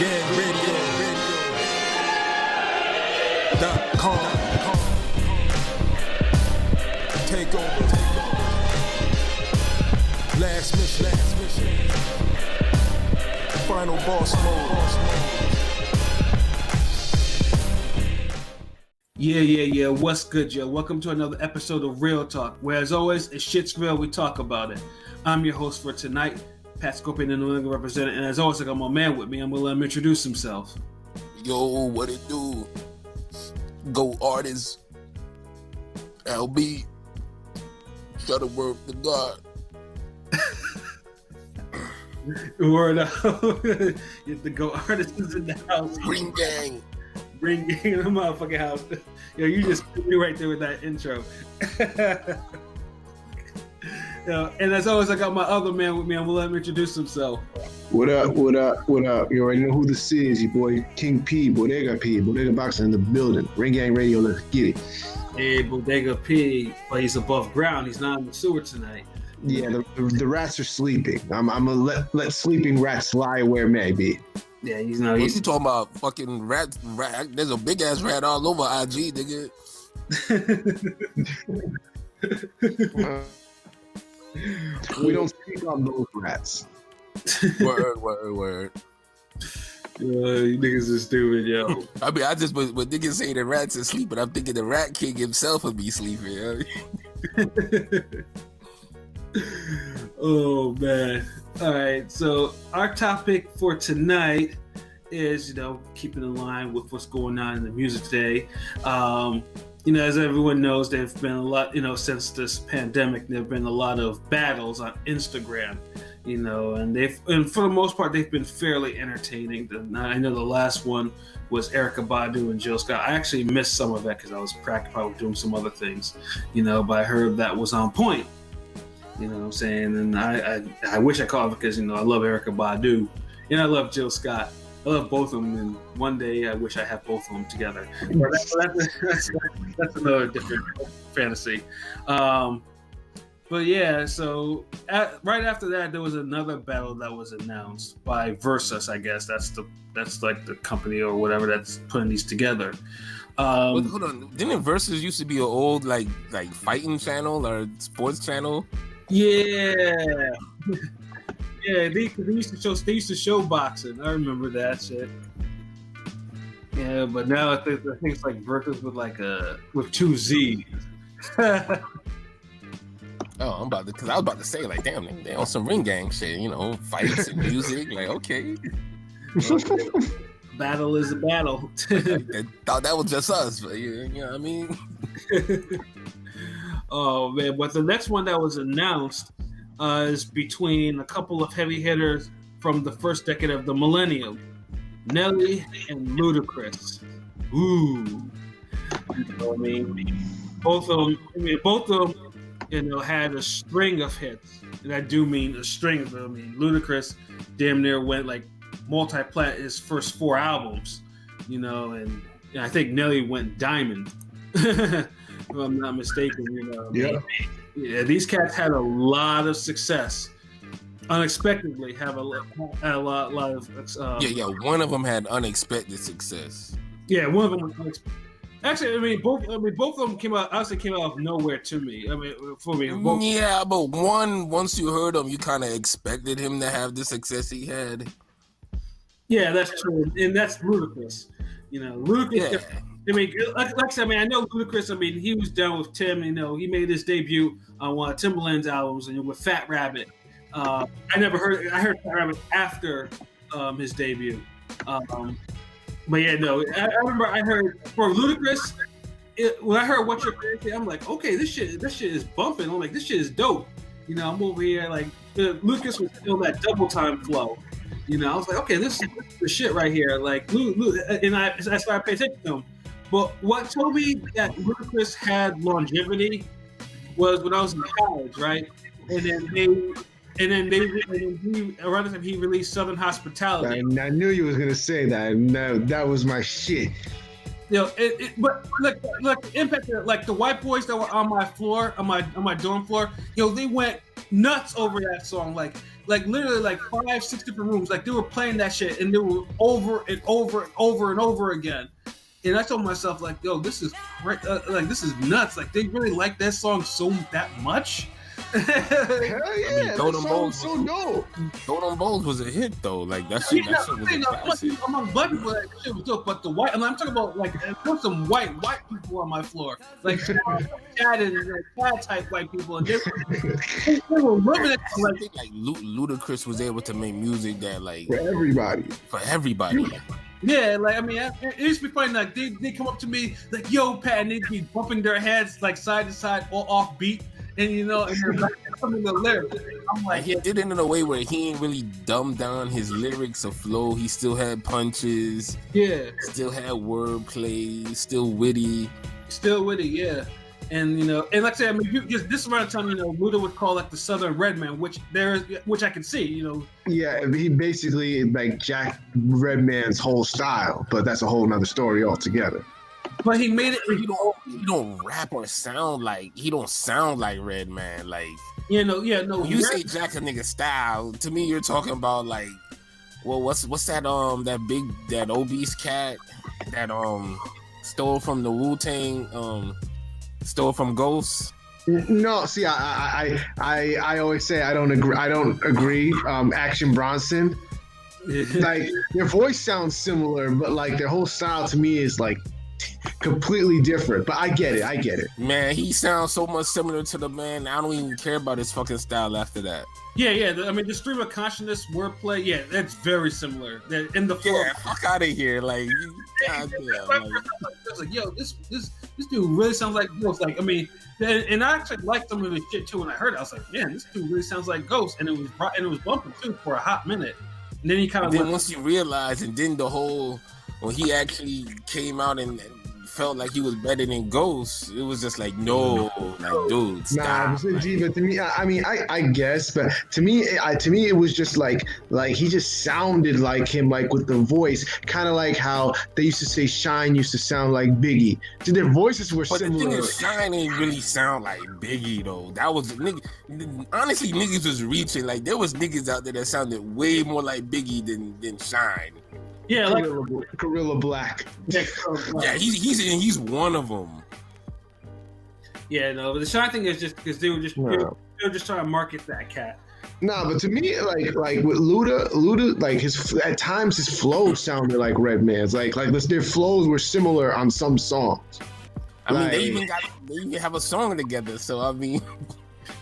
RingGangRadio.com. Take over. Last mission. Final boss mode. Yeah. What's good, yo? Welcome to another episode of Real Talk, where, as always, it's shit's real. We talk about it. I'm your host for tonight, Pat Scorpion, the New England representative, and as always, I got my man with me. I'm gonna let him introduce himself. Yo, what it do? Go artist. LB. Shutterworth the God. Word up. The Go artist is in the house. Ring Gang. Ring Gang in the motherfucking house. Yo, you just put me right there with that intro. Yo, and as always, I got my other man with me. I'm gonna let him introduce himself. What up? You already know who this is. Your boy King P, Bodega Boxer in the building. Ring Gang Radio, let's get it. Hey, Bodega P, but he's above ground. He's not in the sewer tonight. Yeah, the rats are sleeping. I'm gonna let sleeping rats lie where it may be. Yeah, he's What you talking about? Fucking rat. There's a big ass rat all over IG, nigga. We don't speak on those rats. Word. You niggas are stupid, yo. I mean, I just when niggas say the rats are sleeping, I'm thinking the Rat King himself would be sleeping. Yo. Oh man. All right, so our topic for tonight is, keeping in line with what's going on in the music today. As everyone knows, there've been a lot, since this pandemic, there've been a lot of battles on Instagram, and for the most part, they've been fairly entertaining. I know the last one was Erykah Badu and Jill Scott. I actually missed some of that because I was probably doing some other things, but I heard that was on point. You know what I'm saying? And I wish I called because, I love Erykah Badu and I love Jill Scott. I love both of them, and one day I wish I had both of them together. But that's another different fantasy. But yeah, so right after that, there was another battle that was announced by Verzuz. I guess that's like the company or whatever that's putting these together. Hold on, didn't Verzuz used to be an old like fighting channel or sports channel? Yeah. Yeah, they used to show boxing. I remember that shit. Yeah, but now I think it's like Verzuz with two Z's. Oh, because I was about to say, like, damn, they on some Ring Gang shit, fights and music, like, okay. Battle is a battle. I thought that was just us, but you know what I mean? Oh man, but the next one that was announced is between a couple of heavy hitters from the first decade of the millennium, Nelly and Ludacris. Ooh, you know what I mean? Both of them, had a string of hits, and I do mean a string of them. I mean, Ludacris damn near went like multi-plat his first 4 albums, and I think Nelly went diamond, if I'm not mistaken. Yeah. Yeah, these cats had a lot of success. Unexpectedly, have a lot of. One of them had unexpected success. Yeah, one of them was unexpected. Actually, both of them came out of nowhere to me. For me. Both. Yeah, but once you heard him, you kind of expected him to have the success he had. Yeah, that's true, and that's Ludacris. Ludacris. Yeah. Like I said, I know Ludacris. He was done with Tim. He made his debut on one of Timbaland's albums, and with Fat Rabbit. I heard Fat Rabbit after his debut. But yeah, no. I remember I heard for Ludacris. When I heard What You're Crazy, I'm like, okay, this shit is bumping. I'm like, this shit is dope. I'm over here like Ludacris was still that double time flow. I was like, okay, this is the shit right here. Like, and I started paying attention to him. But what told me that Ludacris had longevity was when I was in college, right? And then around the time he released Southern Hospitality. I knew you was gonna say that. No, that was my shit. But look, impact. Like the white boys that were on my floor, on my dorm floor, they went nuts over that song. Like literally like 5-6 different rooms. Like they were playing that shit and they were over and over and over and over again. And I told myself like, yo, this is like this is nuts. Like they really like that song that much. Hell yeah, I mean, that song's so dope. Throw Them Bows was a hit though. Like that shit was a classic. Among black people, that shit was dope. But the white, I'm talking about like there's some white people on my floor, like Chad and Chad type white people, and they were loving it. Like Ludacris was able to make music that like For everybody. Yeah, like I mean, it used to be funny. Like they come up to me like, "Yo, Pat," and they'd be bumping their heads like side to side, all off beat, and you know, and they're like something the lyrics. I'm like, he did it in a way where he ain't really dumbed down his lyrics or flow. He still had punches. yeah, Still had wordplay. Still witty. yeah. And you know, and like I said, I mean, just this around the time, you know, Luda would call like the Southern Redman, which I can see, you know. Yeah, he basically like jacked Redman's whole style, but that's a whole nother story altogether. But he made it. He don't rap or sound like Redman. Like You know, yeah, no. when you say jack a nigga style, to me you're talking about like, well, what's that that obese cat that stole from the Wu-Tang stole from Ghost. No, see, I always say I don't agree. Action Bronson, like their voice sounds similar, but like their whole style to me is like completely different. But I get it. Man, he sounds so much similar to the man. I don't even care about his fucking style after that. Yeah. I mean, the stream of consciousness wordplay, yeah, that's very similar. In the flow. Yeah, fuck out of here, like. I was like, yo, this dude really sounds like Ghost. Like, I mean, and I actually liked some of his shit too. When I heard it, I was like, man, this dude really sounds like Ghost, and it was bumping too for a hot minute. And then he kind of once you realize, and then the whole when he actually came out and felt like he was better than Ghost, it was just like, no, like, dude, stop. Nah, but to me, I mean, I guess, but to me, it was just like he just sounded like him, like with the voice, kind of like how they used to say Shine used to sound like Biggie. So their voices were similar. But the thing is, Shine ain't really sound like Biggie though. That was honestly, niggas was reaching. Like there was niggas out there that sounded way more like Biggie than Shine. Yeah, like Gorilla Black. Yeah, he's one of them. Yeah, no, but the Shine thing is just because they were just trying to market that cat. Nah, but to me, like with Luda, like at times his flow sounded like Redman's. Like their flows were similar on some songs. I mean, they even have a song together. So I mean.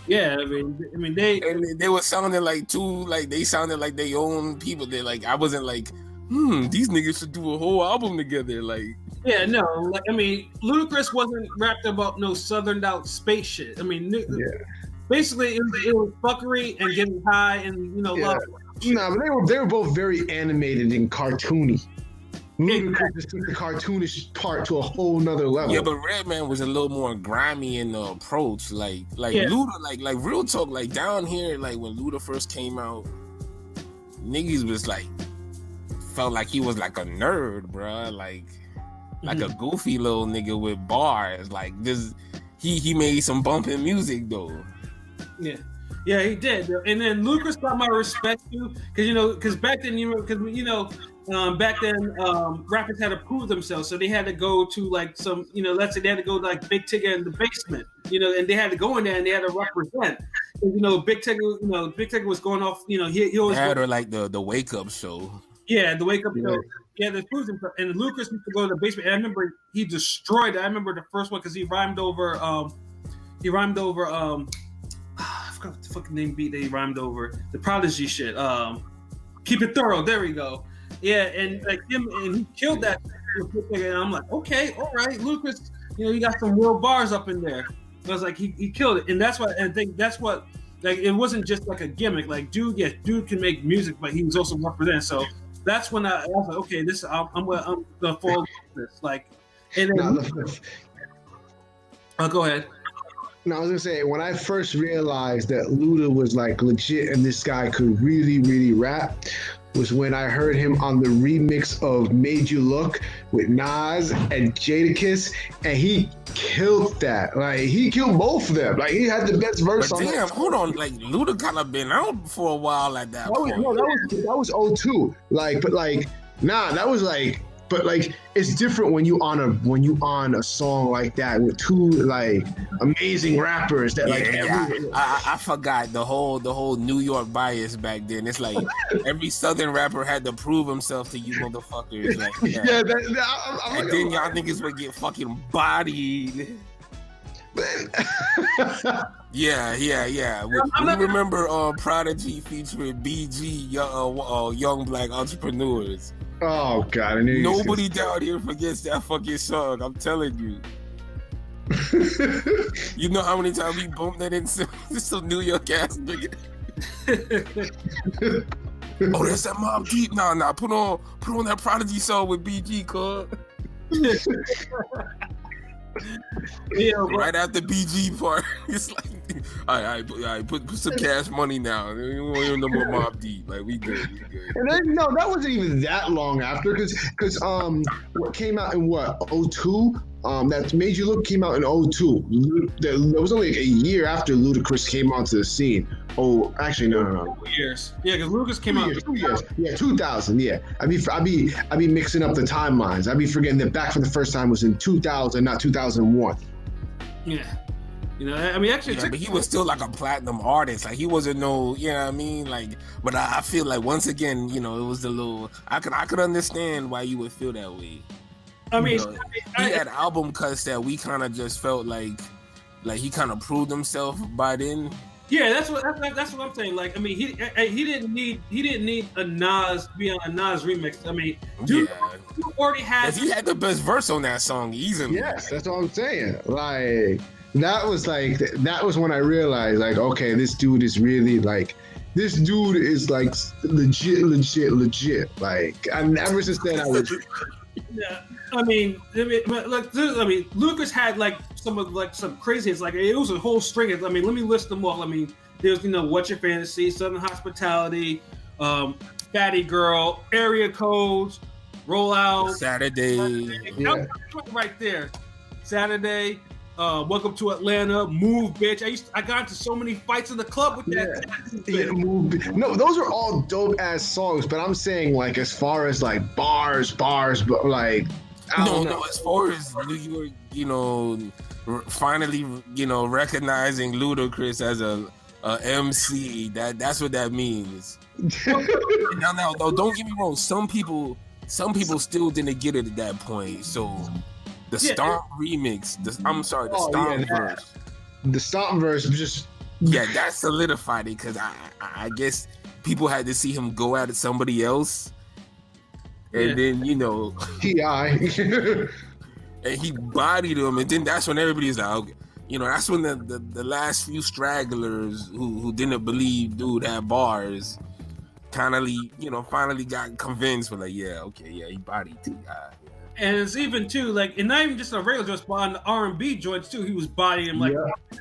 Yeah, I mean they were sounding like they sounded like they own people. They like I wasn't like. These niggas should do a whole album together, like. Yeah, no, like I mean, Ludacris wasn't rapped about no southern out space shit. I mean, basically it was fuckery and getting high and you know love. Nah, but they were both very animated and cartoony. Ludacris just took the cartoonish part to a whole nother level. Yeah, but Redman was a little more grimy in the approach, like Luda, like real talk, like down here, like when Luda first came out, niggas was like. Felt like he was like a nerd, bruh. Like a goofy little nigga with bars. Like this, he made some bumping music though. Yeah, he did. And then Lucas got my respect too, because back then, back then rappers had to prove themselves, so they had to go to like some, let's say they had to go to like Big Tigger in the basement, and they had to go in there and they had to represent. Big Tigger was going off, he always had or like the Wake Up Show. Yeah, the Wake Up Show. Yeah, the proves himself. And Lucas used to go to the basement. And I remember he destroyed it. I remember the first one because he rhymed over. I forgot what the fucking name beat that he rhymed over. The Prodigy shit. Keep It Thorough. There we go. Yeah, and like him, and he killed that. And I'm like, okay, all right, Lucas. You got some real bars up in there. So I was like, he killed it, and that's what I think. That's what. Like it wasn't just like a gimmick. Like dude can make music, but he was also representing. So that's when I was like, okay, I'm gonna follow this. Like, and then go ahead. No, I was gonna say when I first realized that Luda was like legit and this guy could really, really rap was when I heard him on the remix of "Made You Look" with Nas and Jadakiss, and he killed that. Like he killed both of them. Like he had the best verse But on damn, that. hold on, like Luda kind of been out for a while at that point. That was '02. That was like. But like it's different when you on a song like that with two like amazing rappers that I forgot the whole New York bias back then. It's like every Southern rapper had to prove himself to you motherfuckers. Like, and then y'all niggas would get fucking bodied. Yeah. We remember Prodigy featuring BG, Young Black Entrepreneurs. Oh God! I knew nobody down here forgets that fucking song. I'm telling you. You know how many times we bumped that in some New York ass nigga. Oh, that's that Mob Deep. Nah. Put on that Prodigy song with BG, cuz. Yeah, right after BG part, it's like, all right, put some cash money now. We don't want no more Mob Deep. Like we good. And then no, that wasn't even that long after, because what came out in '02. That Made You Look came out in '02. There was only like a year after Ludacris came onto the scene. Oh, actually, no. 2 years. Yeah, because Ludacris came out. 2 years. Yeah, 2000. Yeah, I be mixing up the timelines. I be forgetting that Back for the First Time was in 2000, not 2001. Yeah. You know, I mean, actually, but he was still like a platinum artist. Like he wasn't no, you know what I mean? Like, but I feel like once again, you know, it was the little. I could understand why you would feel that way. I mean, he had album cuts that we kind of just felt like he kind of proved himself by then. Yeah, that's what I'm saying. Like, I mean, he didn't need a Nas be on a Nas remix. I mean, you already had. He had the best verse on that song easily. Yes, that's what I'm saying. Like that was when I realized, like, okay, this dude is really like. This dude is like legit. Like, ever since then I was. Yeah, I mean, Lucas had like some crazy hits. Like it was a whole string of. I mean, let me list them all. I mean, there's What's Your Fantasy, Southern Hospitality, Fatty Girl, Area Codes, Roll Out, Saturday. Yeah. Right there, Saturday. Welcome to Atlanta, Move, bitch. I got into so many fights in the club with that. Yeah, Move. No, those are all dope ass songs, but I'm saying like as far as like bars, but like no. As far as New York, finally, recognizing Ludacris as a MC, that's what that means. Now, don't get me wrong. Some people still didn't get it at that point. So. The Stomp remix. The Stomp verse. The Stomp verse just. Yeah, that solidified it because I guess people had to see him go at somebody else, and then T.I. and he bodied him, and then that's when everybody's like, okay, that's when the last few stragglers who didn't believe dude had bars, finally got convinced. We're like, he bodied T.I. And it's even too like, and not even just a regular joint, but on the R&B joints too. He was bodying like,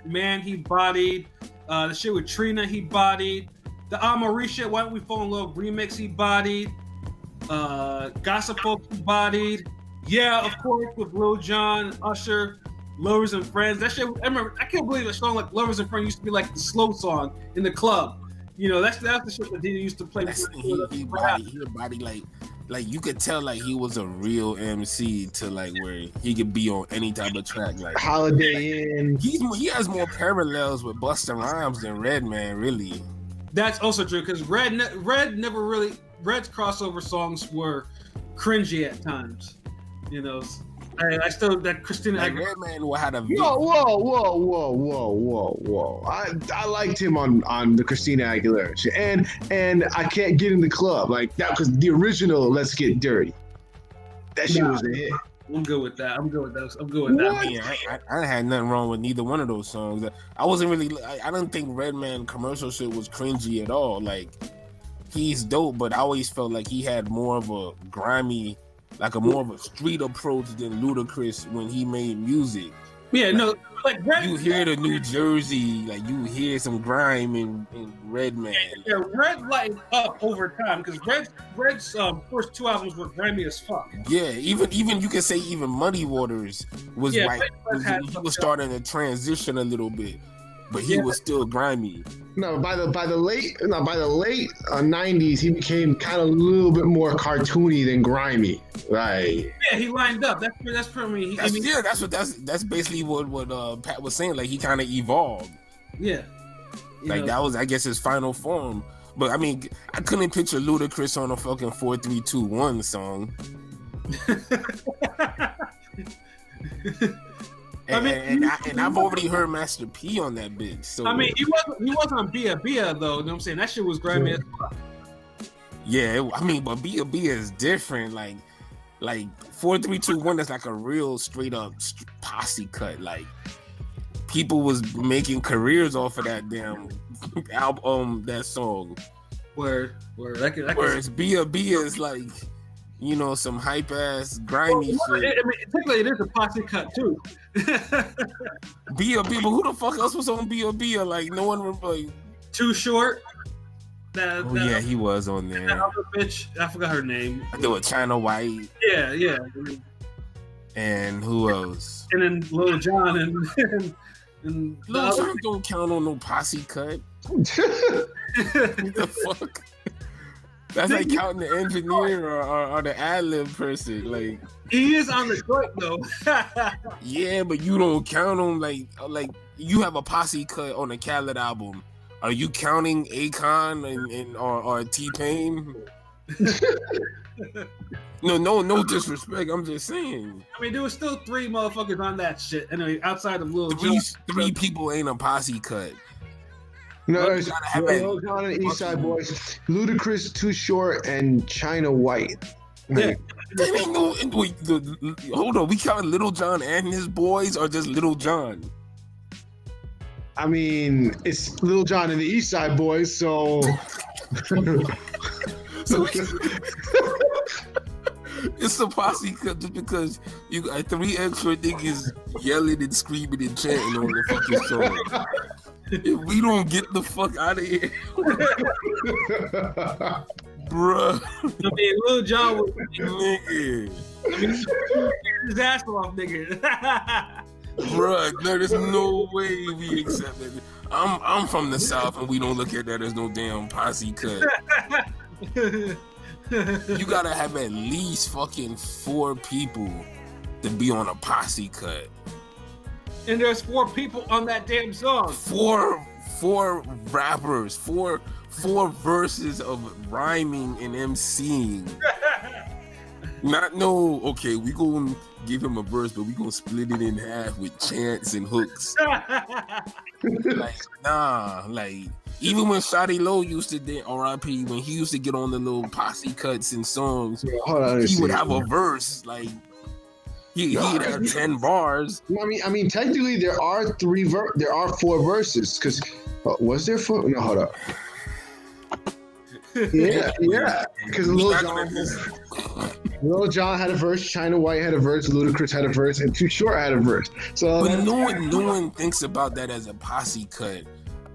Man, he bodied. The shit with Trina, he bodied. The Amarie shit, Why Don't We Fall in Love remix, he bodied. Gossip Folks, he bodied. Yeah, of course, with Lil Jon, Usher, Lovers and Friends. That shit, I can't believe a song like Lovers and Friends used to be like the slow song in the club. That's the shit that he used to play. He bodied like you could tell like he was a real MC to like where he could be on any type of track like Holiday Inn. He has more parallels with Busta Rhymes than Redman, really. That's also true because Red's crossover songs were cringy at times. I still that Christina. Like Redman had a whoa. I liked him on the Christina Aguilera shit, and I Can't Get in the Club like that because the original Let's Get Dirty. That shit was a hit. I'm good with that. I'm good with that. Yeah, I had nothing wrong with neither one of those songs. I wasn't really. I don't think Redman commercial shit was cringy at all. Like he's dope, but I always felt like he had more of a grimy. Like more of a street approach than Ludacris when he made music. Yeah, no, like Red. You hear the New Jersey, like you hear some grime in Redman. Yeah, Red lightened up over time because Red's first two albums were grimy as fuck. Yeah, even you can say even Muddy Waters was Yeah, like he was starting to transition a little bit, but he was still grimy. No, by the late 90s, he became kind of a little bit more cartoony than grimy. Like, yeah, he lined up. That's pretty. That's basically what Pat was saying. Like he kind of evolved. Yeah, like that was, I guess, his final form. But I mean, I couldn't picture Ludacris on a fucking 4-3-2-1 song. And I've already heard Master P on that bitch. So I mean, he wasn't on Bia though. You know what I'm saying? That shit was grimy as fuck. Yeah, I mean, but Bia is different. Like 4-3-2-1 is like a real straight up posse cut. Like people was making careers off of that damn album, that song. Word. Whereas Bia is like, you know, some hype ass grimy shit. I mean, technically it is a posse cut too. Bia, but who the fuck else was on Bia? Like no one like Too Short. Yeah, he was on there. That other bitch, I forgot her name. There was China White. Yeah. And who else? And then Lil Jon and Lil Jon don't count on no posse cut. What the fuck? That's like counting the engineer or the ad-lib person. Like he is on the joint though. Yeah, but you don't count on like you have a posse cut on a Khaled album. Are you counting Akon and or T-Pain? No disrespect. I'm just saying. I mean, there was still three motherfuckers on that shit. Anyway, outside of Lil Jon. Three people ain't a posse cut. No, Lil Jon and East Side Boys, Ludacris, Too Short, and China White. Yeah. There ain't no. Wait, hold on. We count Little John and his boys, or just Little John? I mean, it's Lil Jon and the East Side Boys, so. So it's a posse cut just because you got three extra niggas yelling and screaming and chanting on the fucking song. If we don't get the fuck out of here, bruh. I mean, Lil Jon was nigga. I mean, his ass off, nigga. Bruh, there's no way we accept it. I'm from the South and we don't look at that as no damn posse cut. You gotta have at least fucking 4 people to be on a posse cut. And there's 4 people on that damn song. Four rappers, four verses of rhyming and MCing. Not no, okay, we gonna give him a verse, but we gonna split it in half with chants and hooks. Like, nah, like, even when Shawty Low used to, R.I.P., when he used to get on the little posse cuts and songs, he would have a verse, like, he'd have 10 bars. I mean, technically there are 4 verses, because, was there 4? No, hold up. Yeah, because Lil Jon had a verse, China White had a verse, Ludacris had a verse, and Too Short had a verse. So, but no one thinks about that as a posse cut,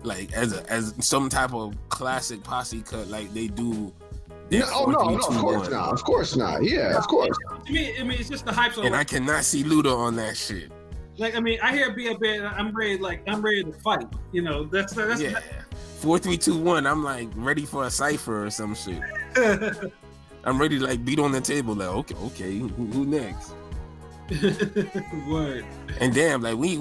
like as some type of classic posse cut, like they do. No, of course not. Yeah, of course. I mean, it's just the hype song. And I cannot see Luda on that shit. Like, I mean, I hear be a bit. I'm ready to fight. You know, that's yeah. 4-3-2-1. I'm like ready for a cipher or some shit. I'm ready to like beat on the table. Like, okay, who next? Word. And damn, like we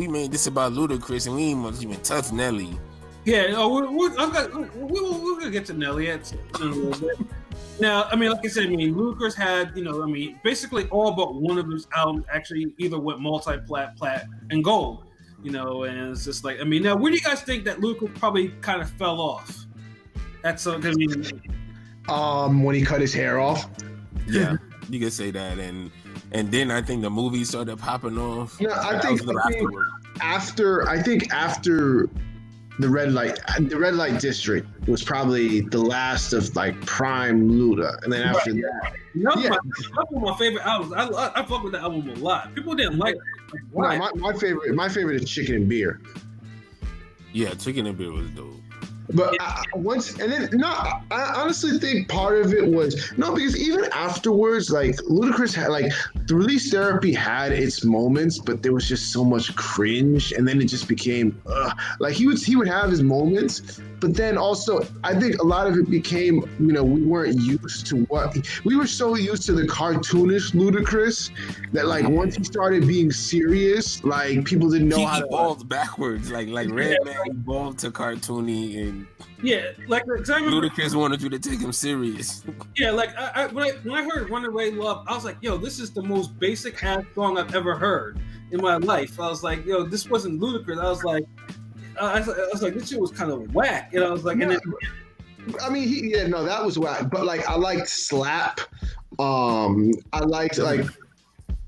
made this about Ludacris and we ain't much even touch Nelly. Yeah, we're gonna get to Nelly in a little bit. Now, I mean, like I said, Ludacris had, basically all but one of his albums actually either went multi-plat, and gold. And it's just like, now where do you guys think that Ludacris probably kind of fell off? When he cut his hair off. Yeah, you could say that, and then I think the movies started popping off. Yeah, I think after the red light district was probably the last of like prime Luda, and then after that, that's one of my favorite albums. I fuck with that album a lot. People didn't like it. Why? No, my favorite is chicken and beer. Yeah, chicken and beer was dope. But I honestly think part of it was because even afterwards, like Ludacris had like the Release Therapy had its moments, but there was just so much cringe, and then it just became like he would have his moments, but then also I think a lot of it became we weren't used to we were so used to the cartoonish Ludacris that like once he started being serious, like people didn't know how to evolved backwards, like Redman evolved to cartoony and. Yeah, like I remember, Ludacris wanted you to take him serious. Yeah, like when I heard "Runaway Love," I was like, "Yo, this is the most basic ass song I've ever heard in my life." I was like, "Yo, this wasn't Ludacris." I was like, "This shit was kind of whack," and I was like, yeah, I mean, that was whack. But like, I liked Slap. I liked like.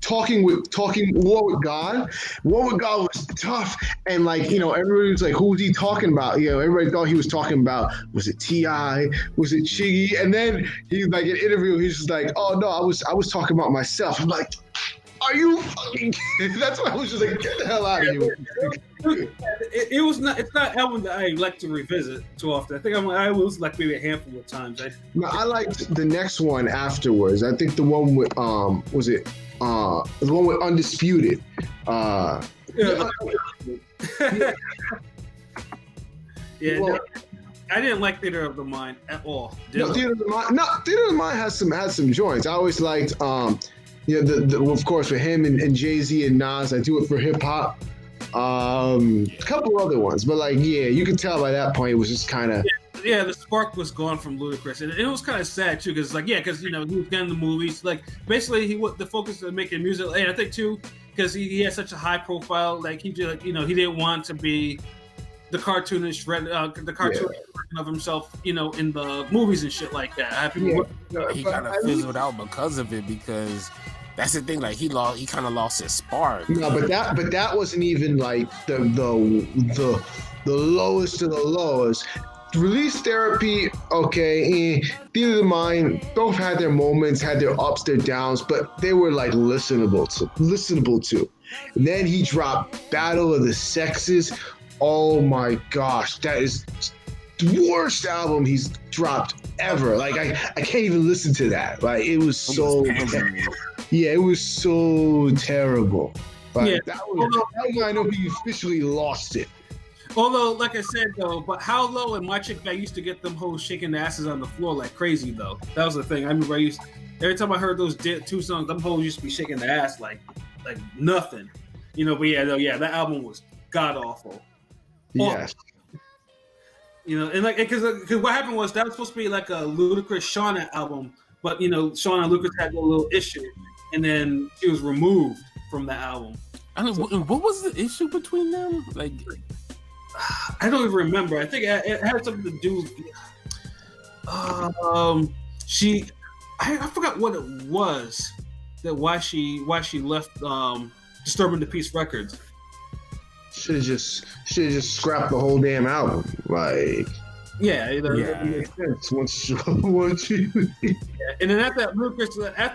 Talking War with God. War with God was tough, and like everybody was like, "Who was he talking about?" Everybody thought he was talking about, was it T.I., was it Chiggy? And then he's like in an interview, he's just like, "Oh no, I was talking about myself." I'm like, "Are you fucking?" That's why I was just like, "Get the hell out of here." It's not an album that I like to revisit too often. I think I was like maybe a handful of times. I liked the next one afterwards. I think the one with was it? The one with Undisputed. Yeah, well, I didn't like Theater of the Mind at all. Theater of the Mind had some joints. I always liked of course with him and Jay-Z and Nas, I Do It for Hip Hop. A couple other ones, but like you can tell by that point it was just kind of yeah, the spark was gone from Ludacris, and it was kind of sad too, because he was getting the movies. Like basically, the focus of making music, and I think too, because he had such a high profile, like he just he didn't want to be the cartoonish version of himself, in the movies and shit like that. He kind of fizzled out because of it, because that's the thing. Like he kind of lost his spark. No, but that wasn't even like the lowest of the lowest. Release Therapy, okay, Theater of the Mind, both had their moments, had their ups, their downs, but they were like listenable to. And then he dropped Battle of the Sexes. Oh my gosh, that is the worst album he's dropped ever. Like I can't even listen to that. Like it was so it was so terrible. Like, that was when I know he officially lost it. Although, like I said, though, but How Low and My Chick Back used to get them hoes shaking their asses on the floor like crazy, though. That was the thing. I remember every time I heard those two songs, them hoes used to be shaking their ass like nothing. But that album was god-awful. Yes. And like, because what happened was that was supposed to be like a Ludacris Shauna album, but, Shauna and Lucas had a little issue, and then it was removed from the album. I mean, what was the issue between them? Like... I don't even remember. I think it had something to do with I forgot what it was, that why she left Disturbing the Peace Records. Should have just scrapped the whole damn album. Like once you and then after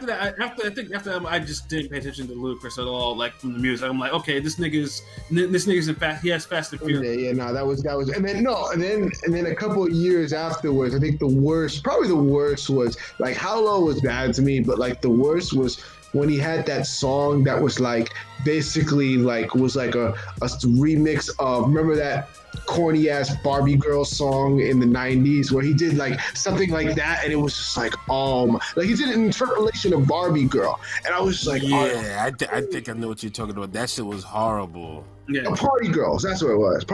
that, I just didn't pay attention to Ludacris at all, like from the music. I'm like, okay, this nigga's in fast. He has Fast and Furious. That was, and then a couple of years afterwards, I think probably the worst was like How Low was bad to me, but like the worst was when he had that song that was like basically like was like a remix of, remember that corny ass Barbie girl song in the 90s where he did like something like that, and it was just like like he did an interpolation of Barbie girl, and I was just like, I think I know what you're talking about. That shit was horrible. Party Girls, that's what it was.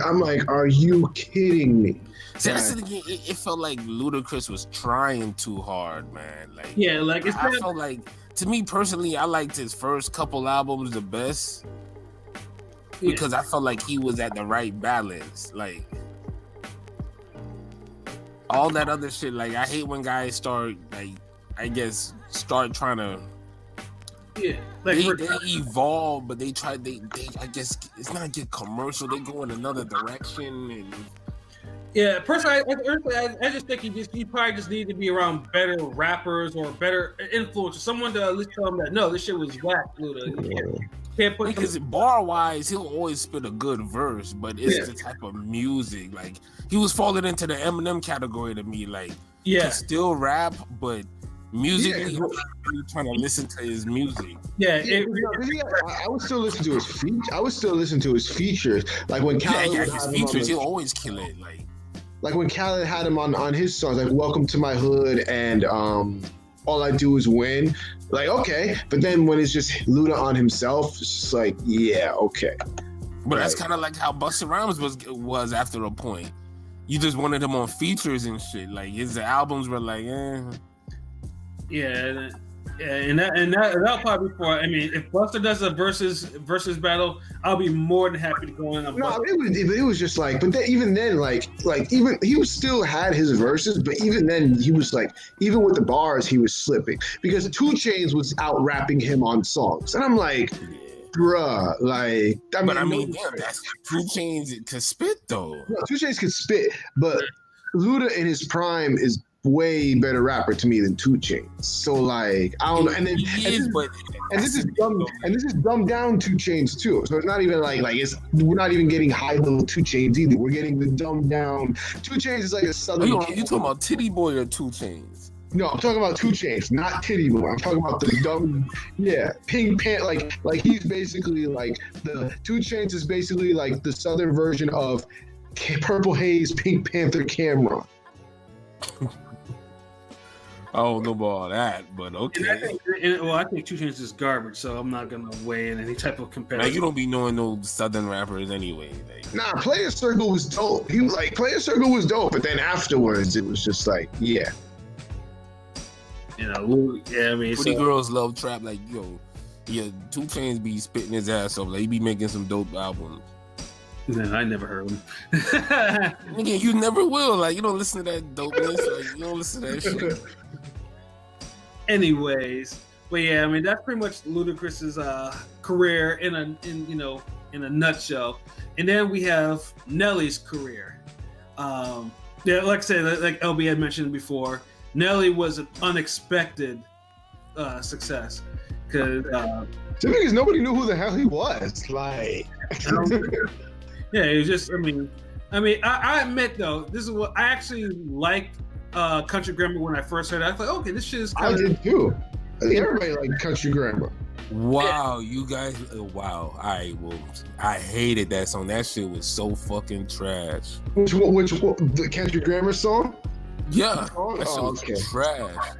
I'm like, are you kidding me? See, it felt like Ludacris was trying too hard, man. Like I felt like, to me personally, I liked his first couple albums the best. Because I felt like he was at the right balance. Like all that other shit, like I hate when guys start trying to they evolve, but they I guess it's not get commercial, they go in another direction, and Yeah, personally, I just think he probably just needed to be around better rappers or better influencers, someone to at least tell him that no, this shit was whack, Luda. You can't put Because bar wise, he'll always spit a good verse, but it's the type of music. Like he was falling into the Eminem category to me. Like he can still rap, but musically, I'm not really trying to listen to his music. I would still listen to his features. Like when Khaled his features, he'll always kill it. Like when Khaled had him on his songs, like "Welcome to My Hood" and "All I Do Is Win." Like, okay, but then when it's just Luda on himself, it's just like, yeah, okay. But that's kind of like how Busta Rhymes was after a point. You just wanted him on features and shit. Like his albums were like, and that'll probably be for. I mean, if Busta does a versus battle, I'll be more than happy to go in. No, it was just like, but then, even then, like even he was still had his verses, but even then he was like, even with the bars, he was slipping because 2 Chainz was out rapping him on songs, and I'm like, bruh, like, I mean, that's 2 Chainz could spit though. No, 2 Chainz could spit, but Luda in his prime is way better rapper to me than 2 Chainz. So like, I don't know. And this is dumbed down 2 Chainz too. So it's not even like we're not even getting high level 2 Chainz either. We're getting the dumbed down 2 Chainz is like a southern. You talking about Titty Boy or 2 Chainz? No, I'm talking about 2 Chainz, not Titty Boy. I'm talking about the dumb, Pink Panther. Like he's basically like the 2 Chainz is basically like the southern version of Purple Haze, Pink Panther, Cam'ron. I don't know about all that, but okay. I think 2 Chainz is garbage, so I'm not gonna weigh in any type of comparison. Like, you don't be knowing no southern rappers anyway. Nah, Player Circle was dope. He was like, Player Circle was dope, but then afterwards it was just like, yeah. You know, I mean, pretty girls love trap. Like, 2 Chainz be spitting his ass off. Like, he be making some dope albums. No, I never heard him. Nigga, you never will. Like, you don't listen to that dopeness. Like, you don't listen to that shit. Anyways, but yeah, I mean, that's pretty much Ludacris's career in a nutshell. And then we have Nelly's career. Like I said, like LB had mentioned before, Nelly was an unexpected success because nobody knew who the hell he was. Like, yeah, it was just. I admit though, this is what I actually liked. Country Grammar when I first heard it. I thought, okay, this shit is kind of... I did too. I think everybody liked Country Grammar. Wow, you guys, wow. I hated that song. That shit was so fucking trash. Which the Country Grammar song? Yeah, that shit was trash.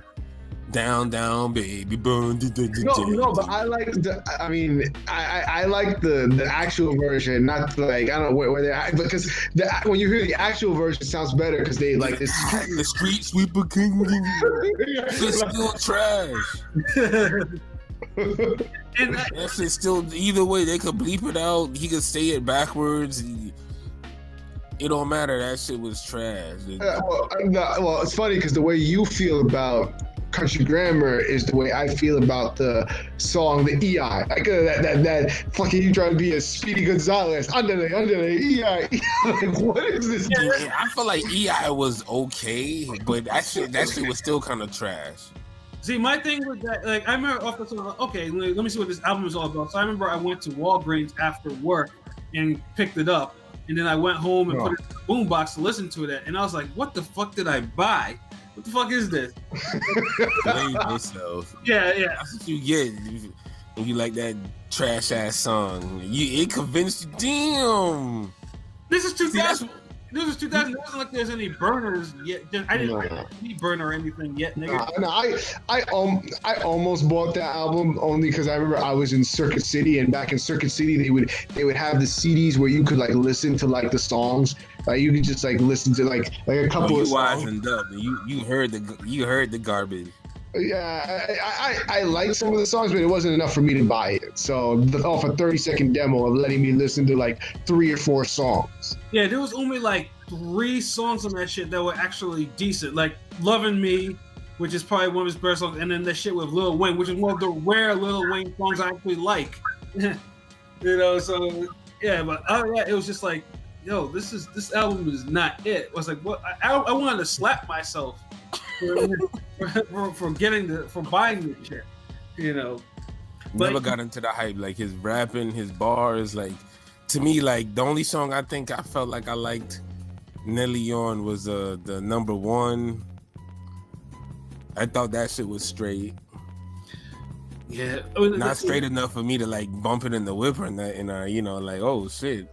Down, down, baby, burn. No, but I like I like the actual version, not like, I don't know where they're at, because when you hear the actual version, it sounds better because they like this. The street sweeper king. It's still trash. And that shit still, either way, they could bleep it out. He could say it backwards. It don't matter. That shit was trash. Well, it's funny because the way you feel about Country Grammar is the way I feel about the song, the EI. Like that fucking, you trying to be a Speedy Gonzalez. Under the EI. Like, what is this? Yeah, I feel like EI was okay, but that shit was still kind of trash. See, my thing with that, like, I remember off the song, okay, let me see what this album is all about. So I remember I went to Walgreens after work and picked it up, and then I went home and put it in the boombox to listen to it, and I was like, what the fuck did I buy? What the fuck is this? Blame yourself. Yeah. That's what you get when you like that trash ass song. It convinced you. Damn. This is 2000. This was 2000. It wasn't like there's any burners yet. I didn't need burner or anything yet, nigga. No, I almost bought that album only because I remember I was in Circuit City, and back in Circuit City they would have the CDs where you could like listen to like the songs. Like you could just like listen to like a couple of songs. Wisened up. You heard the garbage. Yeah, I liked some of the songs, but it wasn't enough for me to buy it. So off a 30-second demo of letting me listen to like 3 or 4 songs. Yeah, there was only like 3 songs on that shit that were actually decent. Like Lovin' Me, which is probably one of his best songs, and then that shit with Lil Wayne, which is one of the rare Lil Wayne songs I actually like. So yeah, but it was just like, yo, this album is not it. I was like, what? I wanted to slap myself for buying this shit, you know. But Never got into the hype. Like his rapping, his bars. Like to me, like the only song I think I felt like I liked Nelly on was the number one. I thought that shit was straight. Yeah, not straight enough for me to like bump it in the whip or nothing. You know, like oh shit.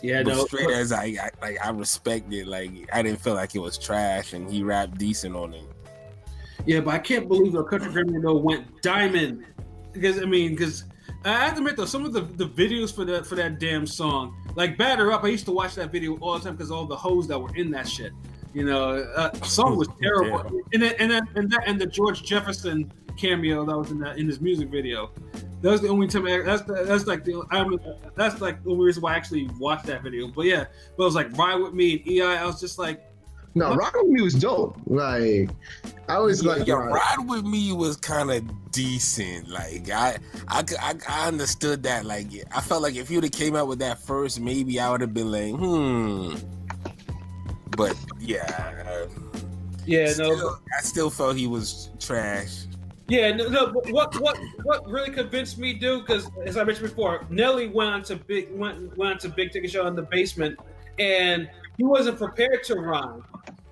Yeah, but no. Straight as I respect it. Like I didn't feel like it was trash, and he rapped decent on it. Yeah, but I can't believe the Country Grammy though went diamond because I have to admit though some of the videos for that damn song, like Batter Up, I used to watch that video all the time because all the hoes that were in that shit. You know, the song was terrible, and the George Jefferson cameo that was in his music video. That was the only time. That's like the only reason why I actually watched that video. But yeah, but it was like Ride With Me and EI. I was just like, no, Ride With Me was dope. Like I was Ride With Me was kind of decent. Like I understood that. Like I felt like if you'd have came out with that first, maybe I would have been like, But yeah, I still felt he was trash. Yeah, no. But what really convinced me, dude? Because as I mentioned before, Nelly went on to Big Ticket Show in the basement, and he wasn't prepared to rhyme.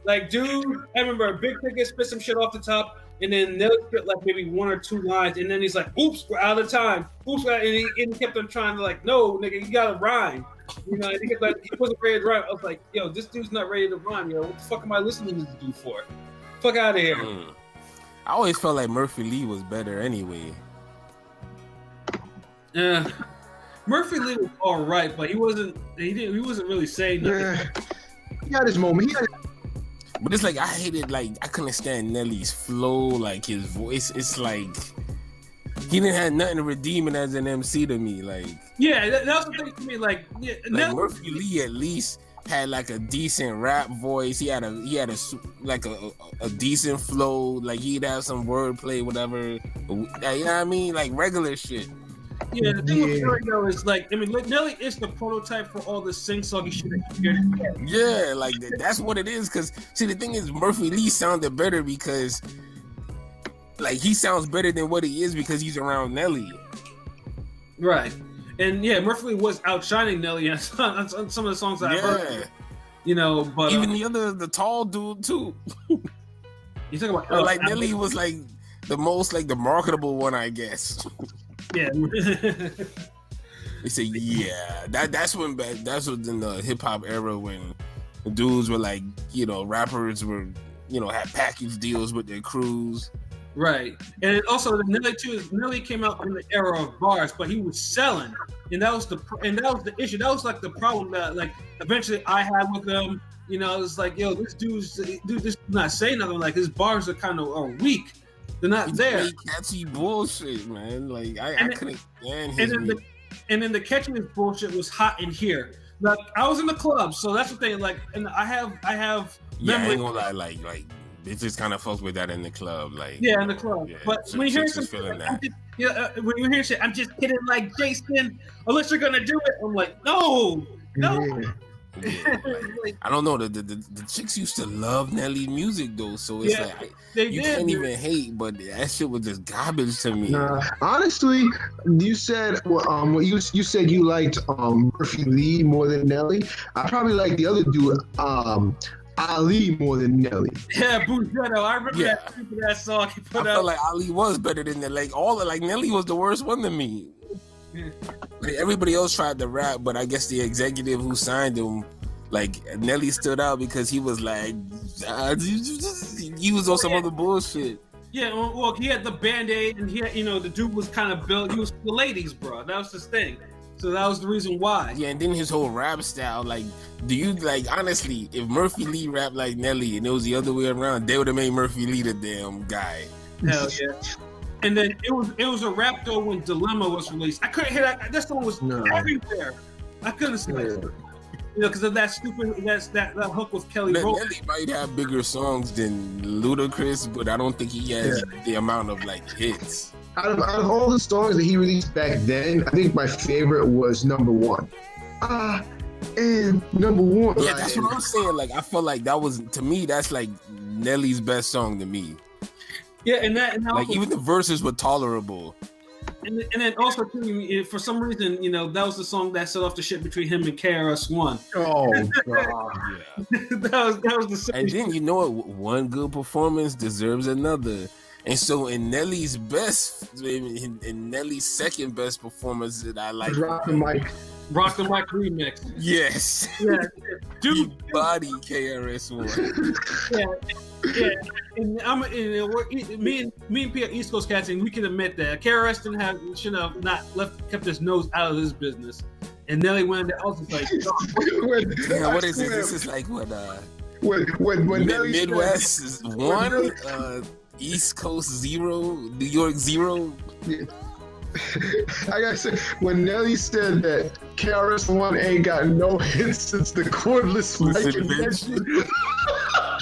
Like, dude, I remember Big Ticket spit some shit off the top, and then Nelly spit like maybe one or two lines, and then he's like, "Oops, we're out of time." Oops, and he kept on trying to like, "No, nigga, you gotta rhyme." You know, and he wasn't ready to rhyme. I was like, "Yo, this dude's not ready to rhyme. Yo, what the fuck am I listening to this dude for? Fuck out of here." I always felt like Murphy Lee was better anyway. Yeah, Murphy Lee was all right, but he wasn't really saying nothing. Yeah, he had his moment. But it's like I hated, like I couldn't stand Nelly's flow, like his voice. It's like he didn't have nothing redeeming as an MC to me. Like yeah, that was the thing to me. Like Murphy Lee at least had like a decent rap voice. He had a decent flow. Like he'd have some wordplay, whatever. You know what I mean? Like regular shit. Yeah, the thing with Nelly though is like, I mean, Nelly is the prototype for all the sing-songy shit that you hear. Yeah, like that's what it is. Cause see, the thing is, Murphy Lee sounded better because, like, he sounds better than what he is because he's around Nelly. Right, and yeah, Murphy Lee was outshining Nelly on some of the songs that I heard. You know, but even the tall dude too. You talking about like Nelly was like the most like the marketable one, I guess. Yeah. They say that's when in the hip hop era when the dudes were like, you know, rappers were, you know, had package deals with their crews. Right, and also Nelly came out in the era of bars, but he was selling, and that was the issue. That was like the problem that like eventually I had with him. You know, it's like, yo, this dude's not saying nothing. Like his bars are weak. They're not there. Catchy bullshit, man. Like I couldn't stand his music. And then the catchiness bullshit was hot in here. Like I was in the club, so that's the thing. Like, and I have. Yeah, I ain't gonna lie. Like it just kind of fucks with that in the club. Like yeah, in the club. Yeah, but when you hear some, when you hear shit, I'm just kidding, like Jason. Unless you're gonna do it, I'm like, no. Yeah, like, I don't know. The chicks used to love Nelly music though, so it's like you can't even hate, but that shit was just garbage to me. Honestly, you said you said you liked Murphy Lee more than Nelly. I probably like the other dude, Ali, more than Nelly. Yeah, Bugetto. I remember that song he put out. I felt like Ali was better than that. Like Nelly was the worst one to me. Like everybody else tried to rap, but I guess the executive who signed him, like Nelly stood out because he was like, he was on some other bullshit. Yeah, well, he had the Band-Aid, and he had, you know, the dude was kind of built. He was for the ladies, bro. That was his thing. So that was the reason why. Yeah, and then his whole rap style, like, do you like honestly, if Murphy Lee rapped like Nelly and it was the other way around, they would have made Murphy Lee the damn guy. Hell yeah. And then it was a rap though when Dilemma was released. I couldn't hear that. That song was everywhere. I couldn't see it. You know, because of that stupid that hook with Kelly Rowland. Nelly might have bigger songs than Ludacris, but I don't think he has the amount of like hits. Out of all the songs that he released back then, I think my favorite was number one. and number one. Yeah, that's what I'm saying. Like, I felt like that was, to me, that's like Nelly's best song to me. Yeah, and like also, even the verses were tolerable. And then also too, for some reason, that was the song that set off the shit between him and KRS-One. Oh god, yeah. that was the same. And then one good performance deserves another. And so in Nelly's in Nelly's second best performance that I like, Rock the Mic remix. Yes. Yeah, dude, body KRS-One. Yeah. And me and P East Coast cats, and we can admit that KRS should have not kept his nose out of his business. And Nelly went there. I was just like, what is this? This is like when Nelly Midwest is 1, East Coast 0, New York 0. Yeah. I gotta say, when Nelly said that KRS-One ain't got no hits since the cordless mic invention.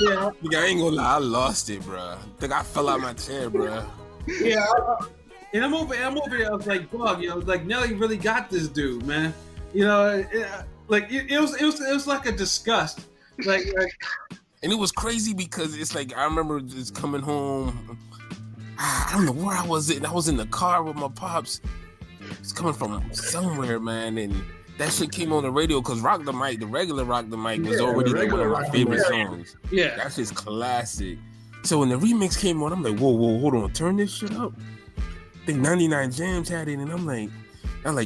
Yeah, I ain't gonna lie, I lost it, bro. I think I fell out my chair, bro. Yeah, and I'm over there. I was like, dog, like Nelly really got this dude, man. It was like a disgust, like. And it was crazy because it's like I remember just coming home. I don't know where I was. I was in the car with my pops. It's coming from somewhere, man, and that shit came on the radio because Rock the Mic, the regular Rock the Mic, was already like one of my favorite songs. Yeah, that's just classic. So when the remix came on, I'm like, whoa, hold on, turn this shit up. I think 99 Jams had it, and I'm like,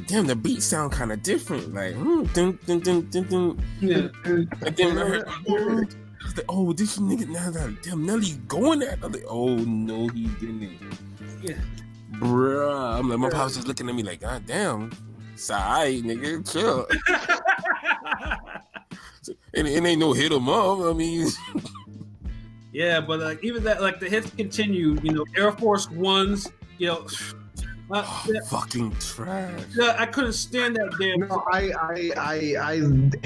damn, the beats sound kind of different. Like, dun, dun, dun, dun, dun. Yeah. And then I heard, I was like, oh, this nigga, now that damn Nelly going at. I'm like, oh no, he didn't. Yeah, bruh. I'm like, my pops just looking at me like, god damn, it's alright, nigga, chill. And it ain't no hit 'em up. I mean, yeah, but like even that, like the hits continued. Air Force Ones. Fucking trash. Yeah, I couldn't stand that damn. No, I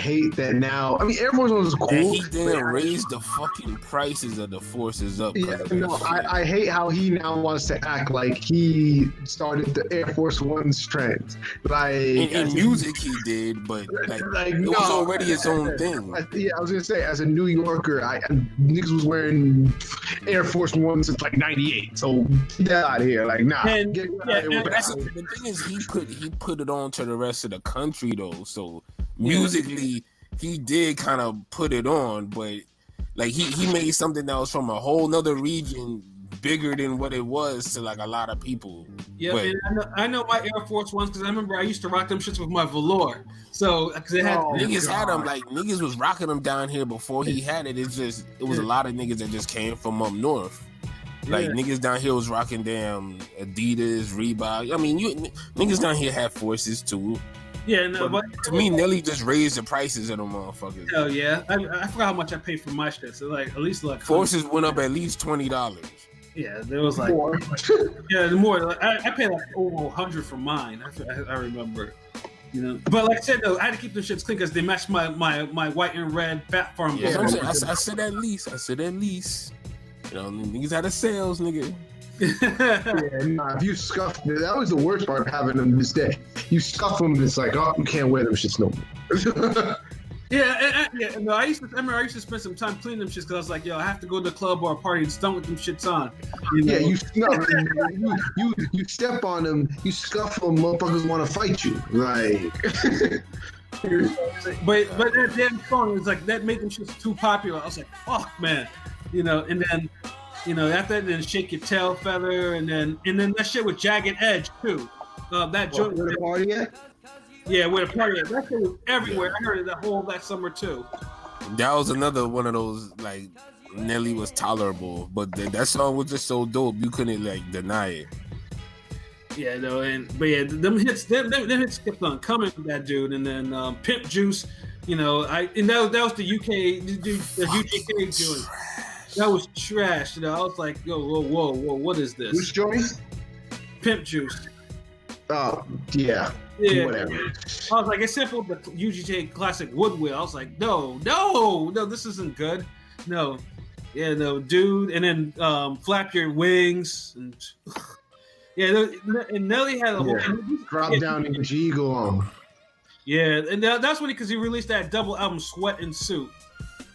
hate that now. I mean, Air Force One was cool. And he didn't raise the fucking prices of the forces up. Yeah, no, I hate how he now wants to act like he started the Air Force One's trend. Like in music, he did, but like it was already his own thing. I was gonna say, as a New Yorker, niggas was wearing Air Force Ones since like '98. So get that out of here. Like, nah. But the thing is, he put it on to the rest of the country though. So musically, he did kind of put it on, but like he made something that was from a whole nother region bigger than what it was to like a lot of people. Yeah, man, I know my Air Force Ones because I remember I used to rock them shits with my velour. So because it had niggas had them, like niggas was rocking them down here before he had it. It was a lot of niggas that just came from up north. Like niggas down here was rocking damn Adidas, Reebok. I mean, niggas down here had forces too. Yeah, no, but to me, Nelly just raised the prices of them motherfuckers. Hell yeah, I forgot how much I paid for my shit. So like at least like forces went up at least $20. Yeah, there was like more. More. Like, I paid like over 100 for mine. I remember. But like I said though, I had to keep the shits clean because they matched my white and red Fat Farm. Yeah, I said at least. Niggas had a sales, nigga. If you scuff, that was the worst part of having them this day. You scuff them, it's like, oh, you can't wear them shits no more. No, I remember I used to spend some time cleaning them shits because I was like, yo, I have to go to the club or a party and stunk with them shits on. Yeah, you snuff them, you step on them, you scuff them, motherfuckers want to fight you. Like, but that damn song was like that made them shits too popular. I was like, fuck, man. And then, after that, then Shake Your Tail Feather, and then that shit with Jagged Edge too. That joint. Where the party at? Yeah, where the party at. That shit was everywhere. I heard it that summer too. That was another one of those like Nelly was tolerable, but that song was just so dope you couldn't like deny it. Yeah, no, them hits kept on coming from that dude, and then Pimp Juice. That was the UGK joint. That was trash. I was like, yo, whoa, what is this? Which joint? Pimp Juice. Oh, yeah. Whatever. I was like, it sampled the UGK classic Woodwill. I was like, no, this isn't good. No. Yeah, no, dude. And then Flap Your Wings. And and Nelly had a whole... Drop down in G, go on. Yeah, and that's when because he released that double album, Sweat and Suit.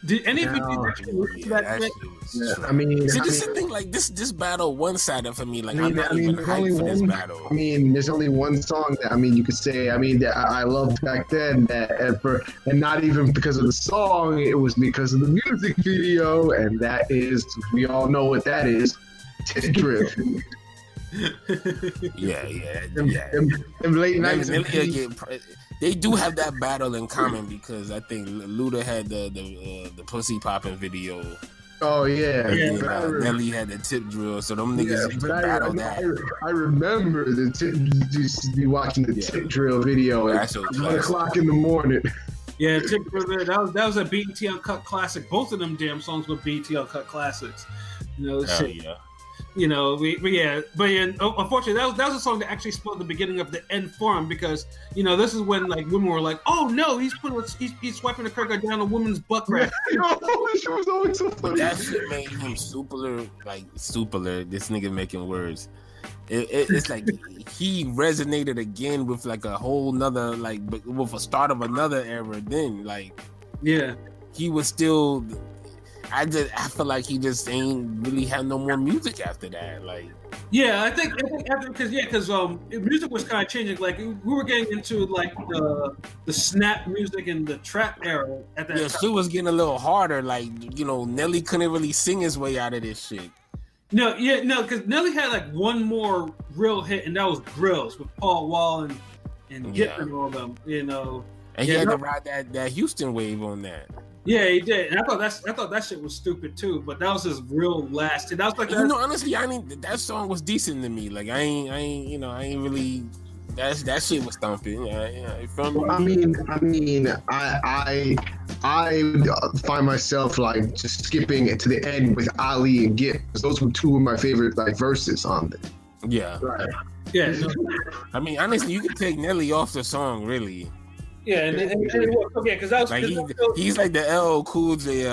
Did any of you actually listen to that shit? I mean, see, this is the thing. Like this battle one-sided for me. Like I mean, I'm not even hyped for this battle. I mean, there's only one song that you could say. I mean, that I loved back then, and not even because of the song. It was because of the music video, and that is, we all know what that is. Tit Drill. Yeah. Them late nights. They do have that battle in common because I think Luda had the pussy popping video. Oh yeah, and then, Nelly had the tip drill, so them niggas used to battle that. I remember used to be watching the tip drill video at 1 o'clock in the morning. Yeah, tip drill. That was a BET Uncut classic. Both of them damn songs were BET Uncut classics. You know, yeah. You know, unfortunately, that was a song that actually spoiled the beginning of the end form because you know this is when like women were like, "Oh no, he's swiping the cracker down a woman's butt crack." That shit was always so funny. That shit made him super. This nigga making words. It's like he resonated again with like a whole nother with a start of another era. Then he was still. I feel like he just ain't really had no more music after that. Like, yeah, I think after because music was kind of changing. Like we were getting into like the snap music and the trap era at that time. Shit was getting a little harder. Like Nelly couldn't really sing his way out of this shit. No, because Nelly had like one more real hit, and that was Grills with Paul Wall and Gipp and all them. And he had to ride that Houston wave on that. Yeah, he did, and I thought that shit was stupid too. But that was his real last hit. That was like honestly, that song was decent to me. Like I ain't really. That shit was thumping. You feel me? Well, I find myself like just skipping it to the end with Ali and Gipp because those were two of my favorite like verses on it. Yeah. Right. Yeah. I mean, honestly, you can take Nelly off the song, really. Yeah, and because that was like he's like the LL Cool J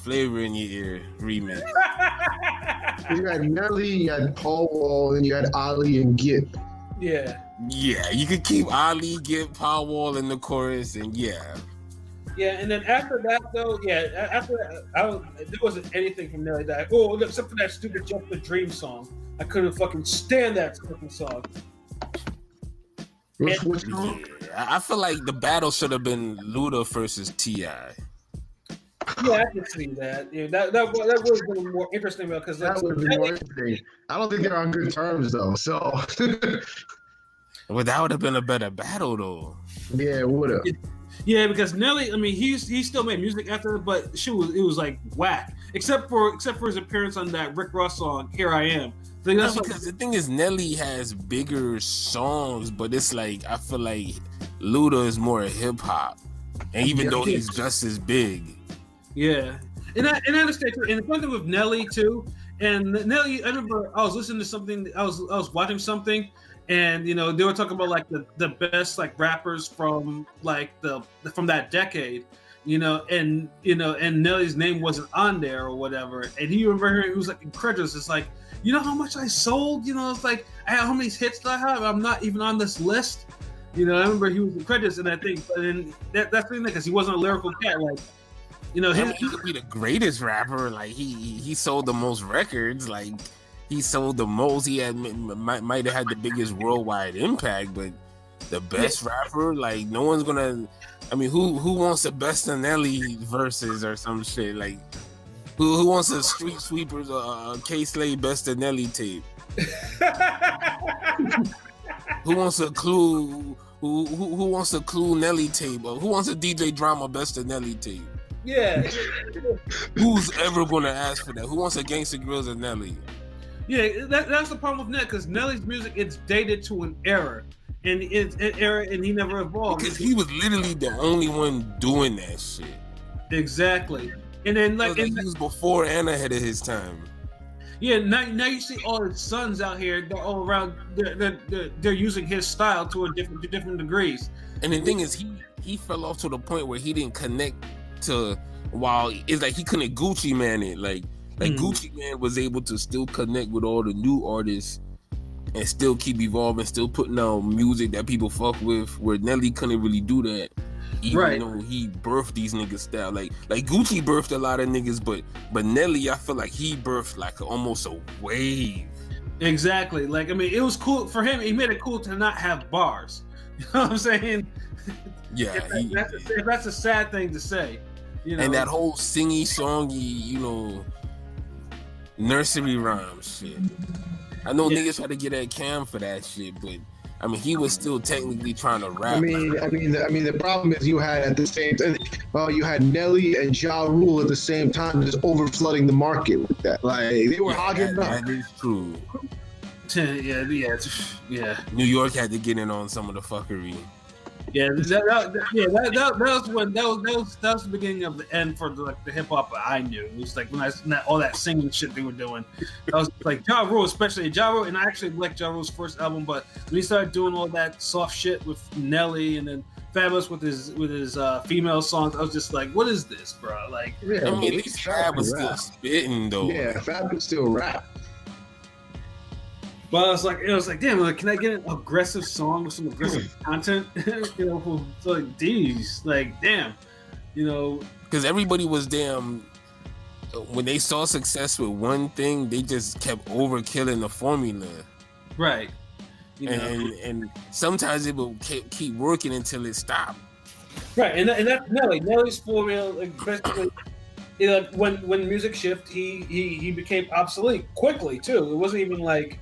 Flavor in Your Ear remix. You had Nelly, you had Paul Wall, and you had Ali and Gipp. Yeah, you could keep Ali, Gipp, Paul Wall in the chorus, and yeah, and then after that though, there wasn't anything from Nelly that except for that stupid Jump the Dream song. I couldn't fucking stand that fucking song. Which song? I feel like the battle should have been Luda versus T.I. Yeah, I can see that. Yeah, that would have been more interesting because that would have been more interesting. I don't think they're on good terms though. So, well, that would have been a better battle though. Yeah, it would have. Yeah, because Nelly, I mean, he still made music after, but it was like whack. Except for his appearance on that Rick Ross song "Here I Am." Because the thing is, Nelly has bigger songs, but it's like I feel like Luda is more hip hop, and even though he's just as big. Yeah, and I understand too. And the one thing with Nelly too, and Nelly, I remember I was listening to something, I was watching something, and they were talking about like the best like rappers from like from that decade, and Nelly's name wasn't on there or whatever, and you remember he was like incredulous. It's like, you know how much I sold? It's like how many hits do I have? I'm not even on this list. I remember he was incredulous, and I think, and that's the thing because he wasn't a lyrical cat, like. He could be the greatest rapper. Like he sold the most records. Like he sold the most. He might have had the biggest worldwide impact. But the best rapper, like no one's gonna. I mean, who wants the best of Nelly verses or some shit? Like who wants a Street Sweepers K-Slade best of Nelly tape? Who wants a Clue? Who wants a Clue Nelly tape? Or who wants a DJ Drama best of Nelly tape? Yeah. Who's ever gonna ask for that? Who wants a Gangsta Grills of Nelly? Yeah, that's the problem with Nelly, because Nelly's music, it's dated to an era, and it's an era, and he never evolved. Because he was literally the only one doing that shit. Exactly, and then he was before and ahead of his time. Yeah, now you see all his sons out here. They're all around. They're using his style to different degrees. And the thing is, he fell off to the point where he didn't connect to. While it's like he couldn't Gucci Man it. Like Gucci Man was able to still connect with all the new artists and still keep evolving, still putting out music that people fuck with. Where Nelly couldn't really do that, even though he birthed these niggas style. Like Gucci birthed a lot of niggas, but Nelly, I feel like he birthed like almost a wave. Exactly. Like, I mean, it was cool for him. He made it cool to not have bars. You know what I'm saying? Yeah, that's a sad thing to say. You know? And that whole singy, songy, you know, nursery rhyme shit. I know niggas had to get at Cam for that shit, but I mean, he was still technically trying to rap. I mean, the problem is you had at the same time, you had Nelly and Ja Rule at the same time, just over flooding the market with that. Like they were hogging up. That is true. Yeah. New York had to get in on some of the fuckery. Yeah, that was the beginning of the end for the hip hop I knew. It was like when all that singing shit they were doing. I was like Ja Rule, especially Ja Rule, and I actually liked Ja Rule's first album, but when he started doing all that soft shit with Nelly and then Fabulous with his female songs, I was just like, what is this, bro? Like, I mean, at least Fab was still spitting though. Yeah, Fab could still rap. But it was like, damn, like, can I get an aggressive song with some aggressive content? You know, so like, geez, like, damn, you know, because everybody was damn. When they saw success with one thing, they just kept overkilling the formula. Right. You know? And sometimes it will keep working until it stopped. Right, and that's Nelly. Nelly's formula, like, basically, you know, when music shift, he became obsolete quickly too. It wasn't even like,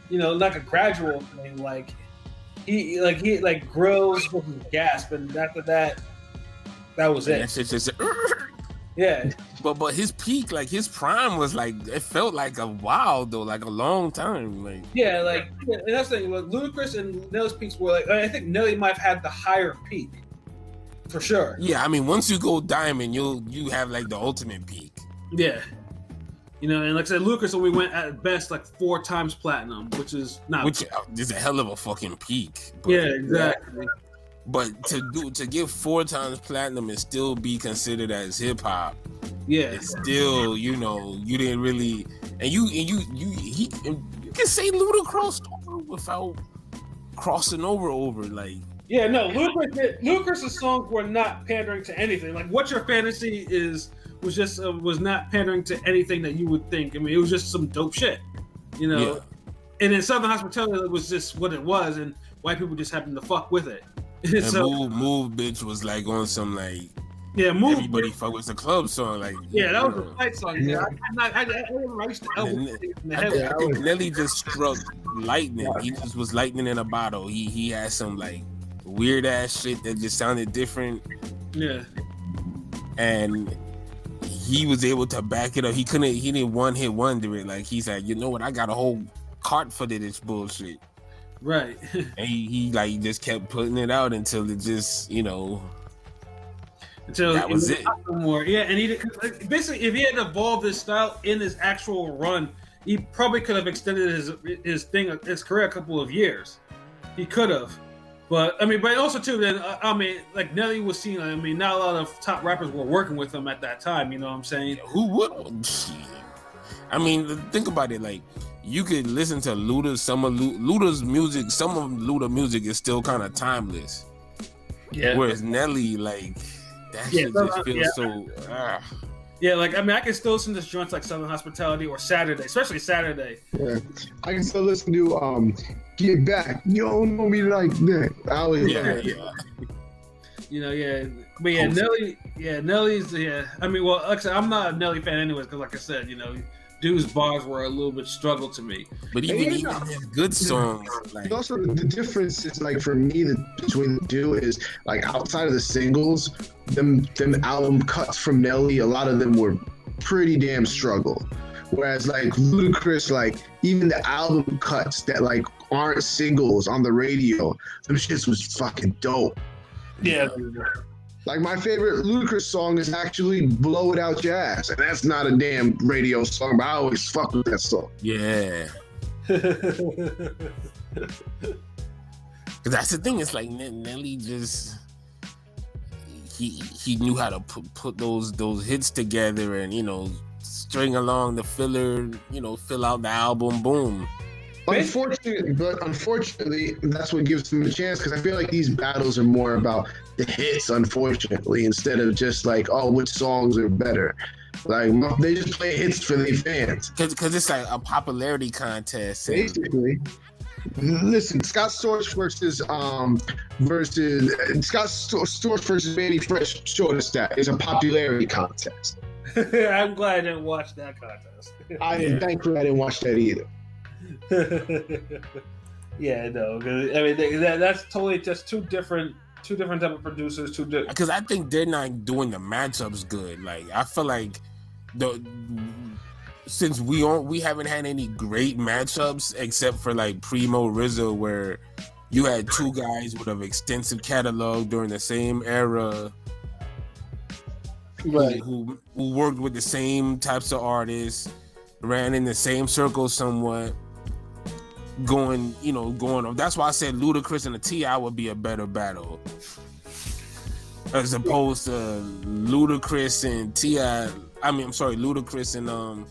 you know, like a gradual thing. Like he grills with gasp, and after that was it. That's just yeah. But his peak, like his prime, was like, it felt like a while though, like a long time. Like and that's the thing. Like, Ludacris and Nelly's peaks were like, I think Nelly might have had the higher peak for sure. Yeah, I mean, once you go diamond, you have like the ultimate peak. Yeah. You know, and like I said, Ludacris only went at best like 4 times platinum, which is not. Which is a hell of a fucking peak. But, yeah, exactly. But to give 4 times platinum and still be considered as hip hop, it's still, you know, you didn't really, and you can say Luda crossed over without crossing over like. Yeah, no, Ludacris' songs were not pandering to anything. Like, What's Your Fantasy was not pandering to anything that you would think. I mean, it was just some dope shit, you know. Yeah. And then Southern Hospitality was just what it was, and white people just happened to fuck with it. And so, Move Bitch was like on some like, Move. Everybody fuck with the club song, like. Yeah, that was a fight song. Yeah, I used to elbow in the head. I think Nelly just struck lightning. He just was lightning in a bottle. He had some like weird ass shit that just sounded different. Yeah. And he was able to back it up. He didn't one hit wonder it. Like, he's like, you know what? I got a whole cart for this bullshit. Right. And he like just kept putting it out until it just, you know, until that was it. More. Yeah, and he basically, if he had evolved his style in his actual run, he probably could have extended his career a couple of years. He could have. But I mean, but also too, then I mean, like Nelly was seen. I mean, not a lot of top rappers were working with him at that time. You know what I'm saying? Who would? I mean, think about it. Like, you could listen to Luda. Some of Luda's music, some of Luda music is still kind of timeless. Yeah. Whereas Nelly, like, that shit just feels so. Yeah, like, I mean, I can still listen to joints like Southern Hospitality or Saturday, especially Saturday. Yeah, I can still listen to Get Back. You don't know me like that. You know, yeah. But yeah, Nelly's, I mean, well, like I said, I'm not a Nelly fan anyways, because like I said, you know, dude's bars were a little bit struggle to me. But even his good songs. Like, also, the difference is, like, for me, between the two is, like, outside of the singles, them album cuts from Nelly, a lot of them were pretty damn struggle. Whereas, like, Ludacris, like, even the album cuts that, like, aren't singles on the radio, them shits was fucking dope. Yeah. Like, my favorite Ludacris song is actually Blow It Out Jazz. And that's not a damn radio song, but I always fuck with that song. Yeah. Because that's the thing. It's like Nelly just... He knew how to put those hits together and, you know, string along the filler, you know, fill out the album, boom. Unfortunately, that's what gives them a chance because I feel like these battles are more about the hits, unfortunately, instead of just like, oh, which songs are better. Like they just play hits for their fans. Because it's like a popularity contest. Basically. Listen, Scott Storch versus Scott Storch versus Manny Fresh shortest that is a popularity contest. I'm glad I didn't watch that contest. Thankfully I didn't watch that either. Yeah, no, I mean that's totally just two different type of producers. Because I think they're not doing the matchups good. Like I feel like since we haven't had any great matchups except for like Primo RZA, where you had two guys with an extensive catalog during the same era, right? Who worked with the same types of artists, ran in the same circles somewhat. Going on. That's why I said Ludacris and the T.I. would be a better battle, as opposed to Ludacris and T.I. Ludacris and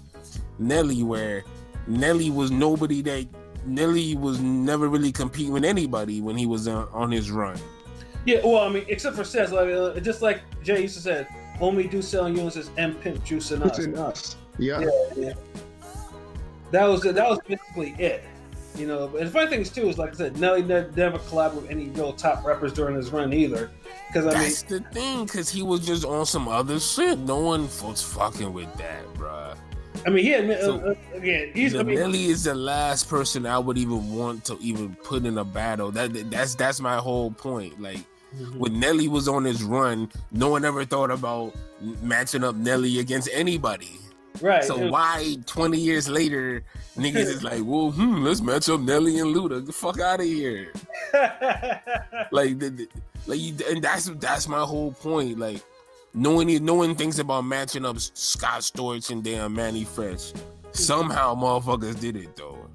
Nelly, where Nelly was never really competing with anybody when he was on his run. Yeah, well, I mean, except for Sez, like, just like Jay used to say, only do selling units is M Pimp juicing us. Juicing us. Yeah. That was basically it. You know, and the funny thing is too is, like I said, Nelly never collabed with any real top rappers during his run either. That's the thing, because he was just on some other shit. No one was fucking with that, bruh. I mean, Nelly is the last person I would even want to even put in a battle. That's my whole point. Like when Nelly was on his run, no one ever thought about matching up Nelly against anybody. Right. So why 20 years later, niggas is like, well, let's match up Nelly and Luda. Get the fuck out of here. And that's my whole point. Like, no one thinks about matching up Scott Storch and damn Manny Fresh. Somehow motherfuckers did it though.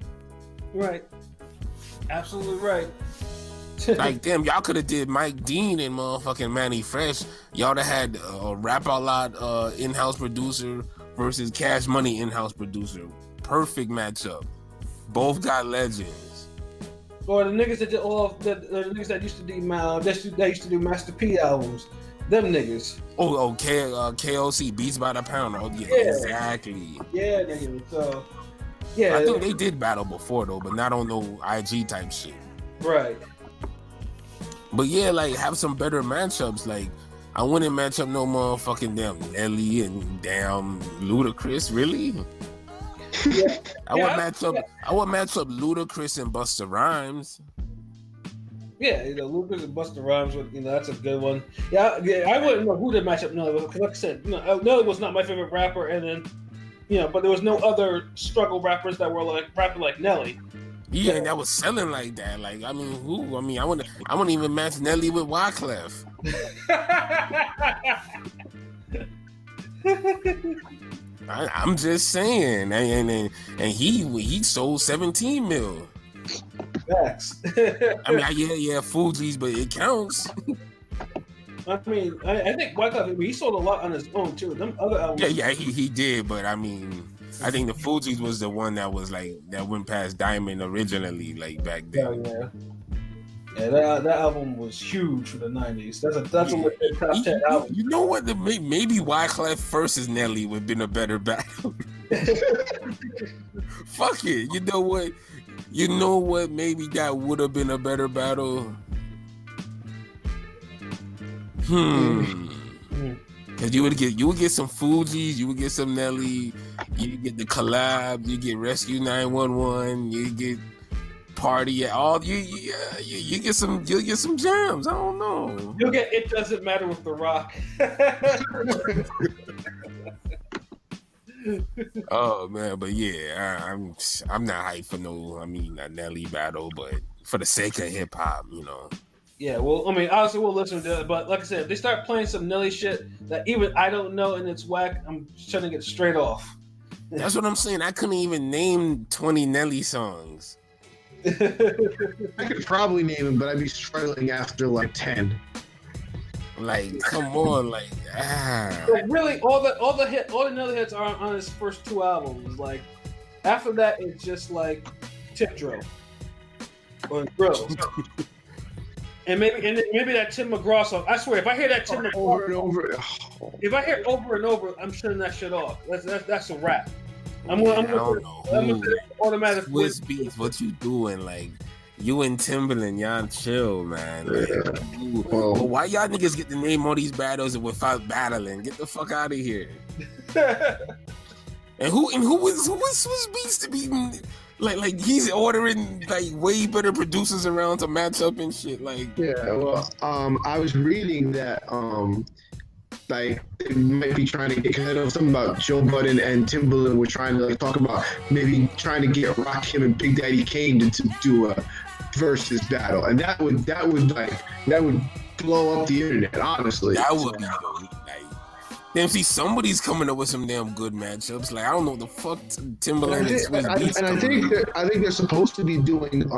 Right. Absolutely right. Like, damn, y'all could have did Mike Dean and motherfucking Manny Fresh. Y'all would have had a Rap Out Loud in-house producer versus Cash Money in-house producer. Perfect matchup. Both got legends. Or the niggas that did the niggas that used to do Master P albums. Them niggas. KOC Beats by the Pound. Oh yeah, exactly. Yeah, niggas. So yeah. I think they did battle before though, but not on no IG type shit. Right. But yeah, like have some better matchups. Like I wouldn't match up no motherfucking damn Nelly and damn Ludacris, really? Yeah. I would match up Ludacris and Busta Rhymes. Yeah, Ludacris and Busta Rhymes, that's a good one. Yeah, I wouldn't know who to match up Nelly with, because like I said, Nelly was not my favorite rapper, and then, but there was no other struggle rappers that were like rapping like Nelly. Yeah, and that was selling like that. Like, I mean, who? I mean, I wouldn't even match Nelly with Wyclef. I'm just saying, and he sold 17 mil. Facts. I mean, yeah, Fuji's, but it counts. I mean, I think Wyclef, he sold a lot on his own too. Them other albums. Yeah, he did, but I mean, I think the Fuji's was the one that was like that went past Diamond originally, like back then. Yeah, that album was huge for the '90s. That's a top 10 album. You know what? Maybe Wyclef versus Nelly would have been a better battle. Fuck it. You know what? Maybe that would have been a better battle. Cause you would get some Fugees, you would get some Nelly, you get the collab, you get Rescue 911, you get Party at all. You get some jams. I don't know. You'll get It Doesn't Matter with The Rock. Oh man, but yeah, I'm not hyped for a Nelly battle, but for the sake of hip hop, Yeah, well, I mean, obviously we'll listen to it, but like I said, if they start playing some Nelly shit that even I don't know and it's whack, I'm just trying to get straight off. That's what I'm saying. I couldn't even name 20 Nelly songs. I could probably name them, but I'd be struggling after like 10. Like, come on, like, But really, all the Nelly hits are on his first two albums. Like, after that, it's just like tip drill or drills. And maybe that Tim McGraw song. I swear, if I hear that Tim McGraw over and over. if I hear it over and over, I'm shutting that shit off. That's a wrap. I'm I gonna don't know. automatic Swiss Beats, what you doing? Like, you and Timberland, y'all chill, man. Like, well, why y'all niggas get to name all these battles without battling? Get the fuck out of here. And who was Swiss Beats to be like he's ordering like way better producers around to match up and shit. Like, yeah, well, I was reading that like they might be trying to get, because I know something about Joe Budden and Timbaland were trying to like talk about maybe trying to get Rakim and Big Daddy Kane to do a versus battle, and that would blow up the internet. Honestly, that would be dope. Like, damn, see, somebody's coming up with some damn good matchups. Like, I don't know what the fuck Timbaland and Swiss Beats. I think they're supposed to be doing the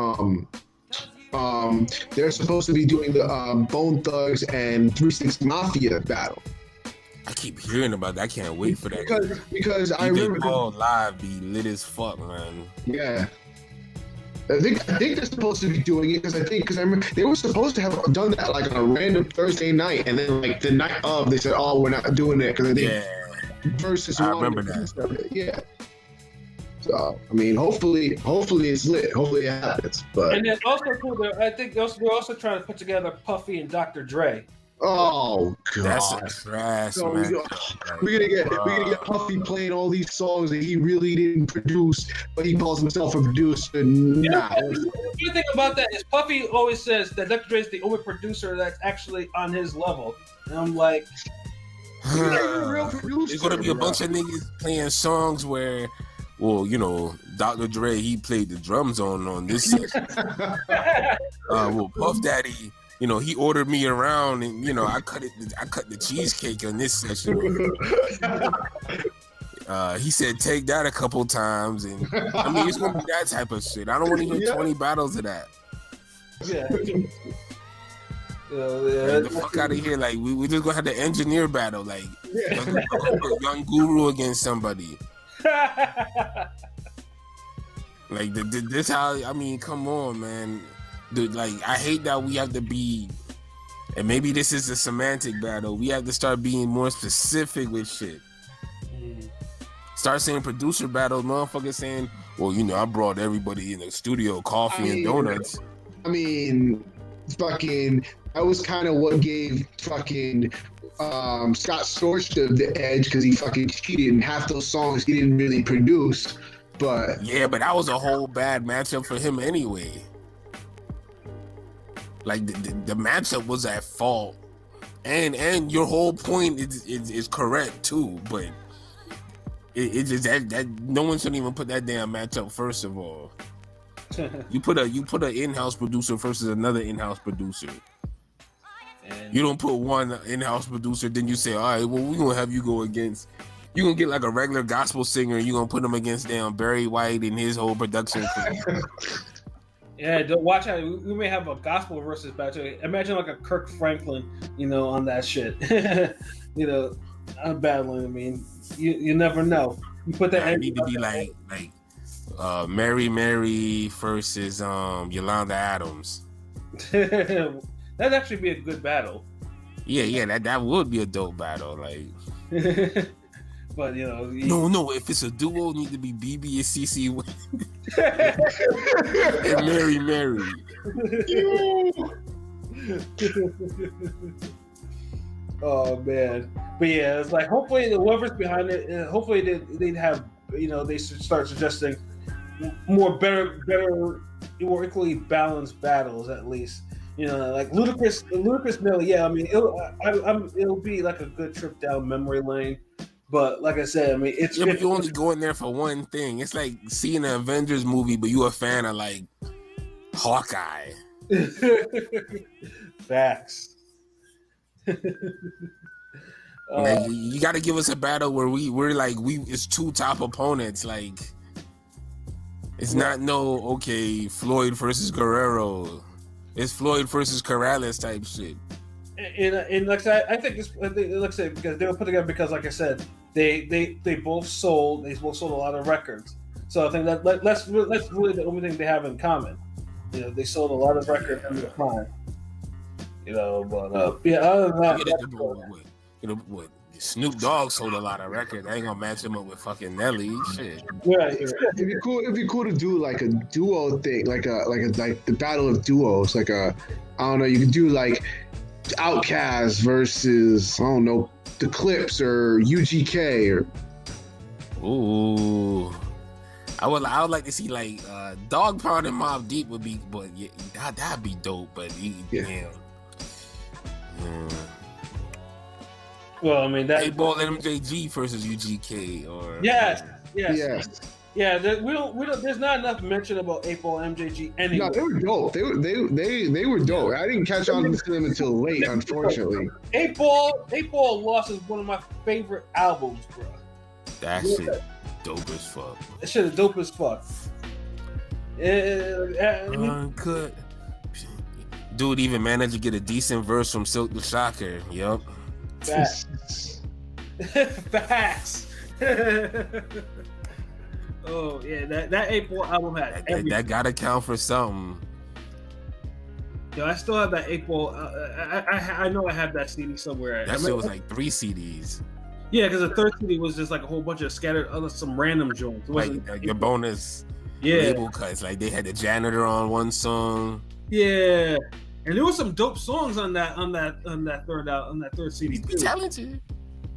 Bone Thugs and 3 6 Mafia battle. I keep hearing about that. I can't wait for that. Because I remember all live be lit as fuck, man. Yeah. I think they're supposed to be doing it because I remember they were supposed to have done that like on a random Thursday night, and then like the night of they said, "Oh, we're not doing it," because versus I remember that. Yeah. So I mean, hopefully it's lit. Hopefully it happens. But and then also too, I think they're also trying to put together Puffy and Dr. Dre. Oh god, that's a trash, so man. We're gonna get Puffy playing all these songs that he really didn't produce, but he calls himself a producer. Nah. The good thing about that is Puffy always says that Dr. Dre is the only producer that's actually on his level, and I'm like, a real producer. There's gonna be a bunch of niggas playing songs where, well, you know, Dr. Dre, he played the drums on this session. Well, Puff Daddy, you know, he ordered me around, and you know, I cut the cheesecake on this session. He said take that a couple times, and I mean, it's gonna be that type of shit. I don't want to hear 20 battles of that. yeah. Get the fuck out of here! Like, we just gonna have the engineer battle, like young Guru against somebody. Like this how, I mean, come on, man. Dude, like, I hate that we have to be, and maybe this is a semantic battle, we have to start being more specific with shit. Start saying producer battle, motherfuckers saying, well, you know, I brought everybody in the studio coffee and donuts. I mean, fucking, that was kind of what gave fucking Scott Storch the edge, because he fucking cheated, and half those songs he didn't really produce. But yeah, but that was a whole bad matchup for him anyway. Like, the matchup was at fault, and your whole point is correct too. But it's just that no one should even put that damn matchup first of all. You put an in-house producer versus another in-house producer. And you don't put one in-house producer, then you say, all right, well, we're gonna have you go against. You're gonna get like a regular gospel singer, and you're gonna put him against damn Barry White and his whole production crew. Yeah, don't watch out. We may have a gospel versus battle. Imagine like a Kirk Franklin, you know, on that shit. You know, I'm battling. I mean, you never know. You put that. I need to be like Mary Mary versus Yolanda Adams. That'd actually be a good battle. Yeah, that would be a dope battle. Like, but you know, no. If it's a duo, it need to be BB and CC and Mary. Oh man, but yeah, it's like hopefully whoever's behind it, hopefully they'd have, you know, they should start suggesting better, more equally balanced battles at least. You know, like Ludacris, Nelly. Yeah, I mean, it'll be like a good trip down memory lane. But like I said, I mean, it's but you only go in there for one thing. It's like seeing an Avengers movie, but you a fan of like Hawkeye. Facts. Like, you got to give us a battle where we're like it's two top opponents. Like, it's not Floyd versus Guerrero. It's Floyd versus Corrales type shit. And like I think like I said, because they were put together because, like I said, they both sold a lot of records. So I think that's really the only thing they have in common. You know, they sold a lot of records in the time. You know, but yeah, other than that, what Snoop Dogg sold a lot of records. I ain't gonna match him up with fucking Nelly. Shit. yeah, It'd be cool. It'd be cool to do like a duo thing, like the battle of duos. Like I don't know. You could do like Outkast versus I don't know the Clips or UGK or. Ooh. I would like to see like Dog Pound and Mobb Deep would be, but yeah, that'd be dope. But damn. Well, I mean that. 8-Ball MJG versus UGK or Yes. Yeah, we don't. There's not enough mention about 8-Ball MJG anymore. No, they were dope. They were dope. I didn't catch on to them until late, unfortunately. 8-Ball Lost is one of my favorite albums, bro. That shit dope as fuck. That shit is dope as fuck. Uncut. Dude even managed to get a decent verse from Silk the Shocker. Yup. Facts. Facts. Oh yeah, that 8-Ball album had that gotta count for something. Yo, I still have that 8-Ball. I know I have that CD somewhere. That shit was like 3 CDs. Yeah, because the third CD was just like a whole bunch of scattered some random joints. Like your bonus label cuts. Like they had the Janitor on one song. Yeah, and there was some dope songs on that third CD. Be talented.